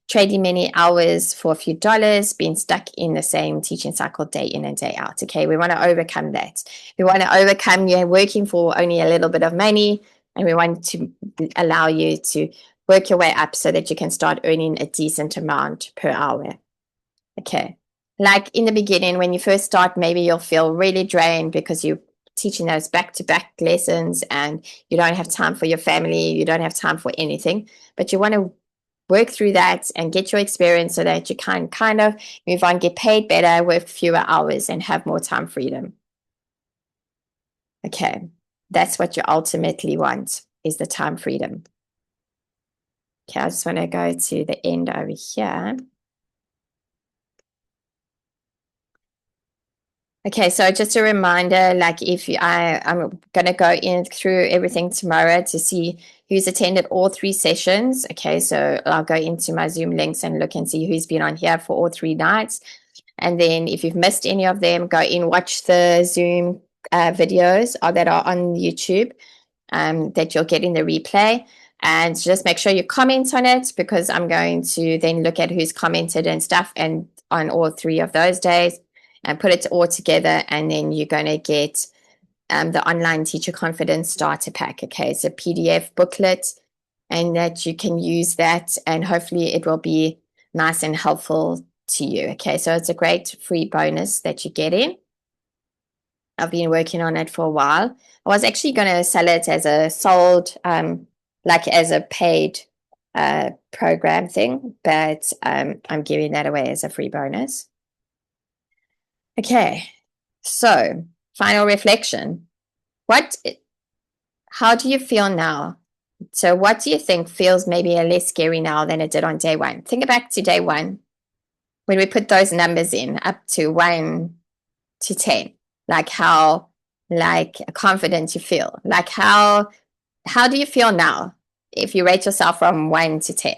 Trading many hours for a few dollars, being stuck in the same teaching cycle day in and day out. Okay, we want to overcome that. We want to overcome you working for only a little bit of money, and we want to allow you to work your way up so that you can start earning a decent amount per hour. Okay, like in the beginning, when you first start, maybe you'll feel really drained because you're teaching those back-to-back lessons and you don't have time for your family, you don't have time for anything, but you want to work through that and get your experience so that you can kind of move on, get paid better, work fewer hours, and have more time freedom. Okay, that's what you ultimately want, is the time freedom. Okay, I just want to go to the end over here. Okay, so just a reminder, like if I'm going to go in through everything tomorrow to see who's attended all 3 sessions. Okay, so I'll go into my Zoom links and look and see who's been on here for all 3 nights. And then if you've missed any of them, go in, watch the Zoom videos that are on YouTube that you'll get in the replay. And just make sure you comment on it, because I'm going to then look at who's commented and stuff and on all 3 of those days and put it all together. And then you're going to get the online teacher confidence starter pack. Okay, it's a PDF booklet, and that you can use that, and hopefully it will be nice and helpful to you. Okay, so it's a great free bonus that you get in. I've been working on it for a while. I was actually going to sell it as a sold, like as a paid program thing, but I'm giving that away as a free bonus. Okay, so final reflection. How do you feel now? So what do you think feels maybe a less scary now than it did on day 1? Think back to day 1 when we put those numbers in up to 1 to 10, like how confident you feel. Like how do you feel now if you rate yourself from 1 to 10?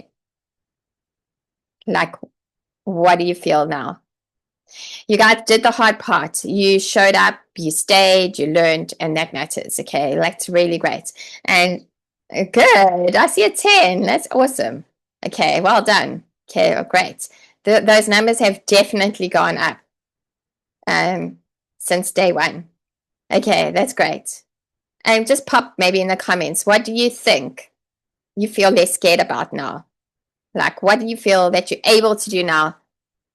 Like, what do you feel now? You guys did the hard part. You showed up, you stayed, you learned, and that matters. Okay, that's really great. And good. I see a 10. That's awesome. Okay, well done. Okay, great. Those numbers have definitely gone up since day 1. Okay, that's great. And just pop maybe in the comments, what do you think you feel less scared about now? Like, what do you feel that you're able to do now?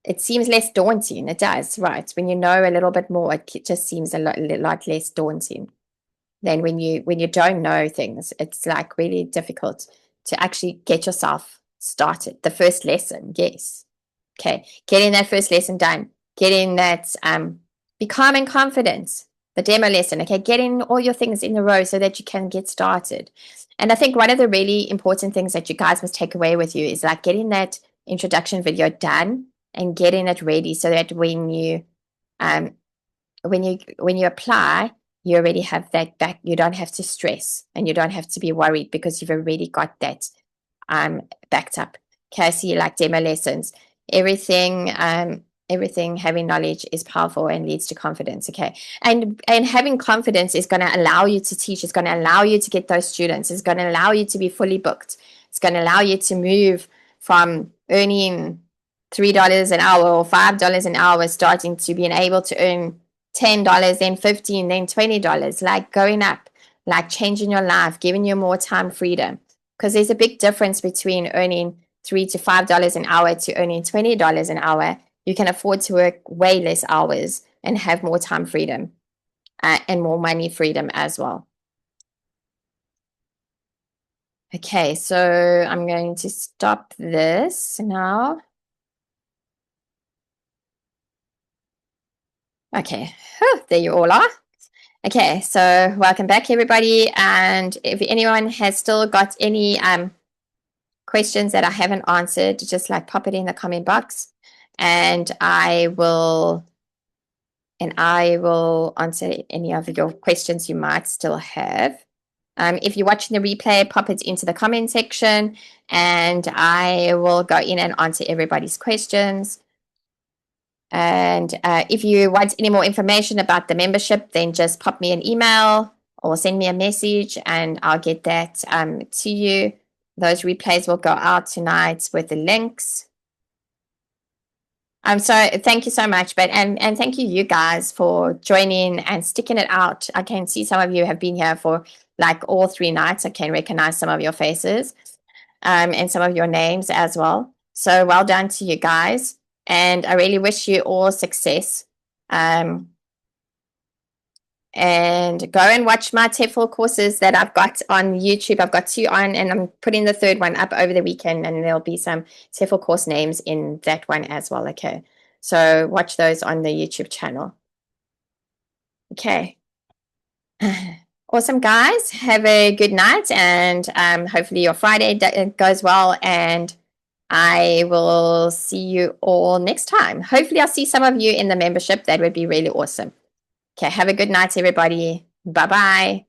It seems less daunting. It does, right? When you know a little bit more, it just seems a lot less daunting than when you don't know things. It's like really difficult to actually get yourself started. The first lesson, yes. Okay, getting that first lesson done, getting that be calm and confident. The demo lesson, okay, getting all your things in a row so that you can get started. And I think one of the really important things that you guys must take away with you is like getting that introduction video done and getting it ready so that when you apply, you already have that back. You don't have to stress and you don't have to be worried because you've already got that backed up. Okay, I see like demo lessons, everything having knowledge is powerful and leads to confidence. Okay, and having confidence is going to allow you to teach. It's going to allow you to get those students. It's going to allow you to be fully booked. It's going to allow you to move from earning $3 an hour or $5 an hour, starting to being able to earn $10, then $15, then $20, like going up, like changing your life, giving you more time freedom. Because there's a big difference between earning $3 to $5 an hour to earning $20 an hour. You can afford to work way less hours and have more time freedom and more money freedom as well. Okay, so I'm going to stop this now. Okay, there you all are. Okay, so welcome back, everybody. And if anyone has still got any questions that I haven't answered, just like pop it in the comment box, and I will answer any of your questions you might still have. If you're watching the replay, pop it into the comment section, and I will go in and answer everybody's questions. And if you want any more information about the membership, then just pop me an email or send me a message and I'll get that to you. Those replays will go out tonight with the links. So thank you so much. And thank you guys for joining and sticking it out. I can see some of you have been here for like all 3 nights. I can recognize some of your faces and some of your names as well. So well done to you guys. And I really wish you all success. And go and watch my TEFL courses that I've got on YouTube. I've got two on, and I'm putting the third one up over the weekend, and there'll be some TEFL course names in that one as well. Okay. So watch those on the YouTube channel. Okay. Awesome, guys. Have a good night, and hopefully your Friday goes well. And I will see you all next time. Hopefully, I'll see some of you in the membership. That would be really awesome. Okay. Have a good night, everybody. Bye bye.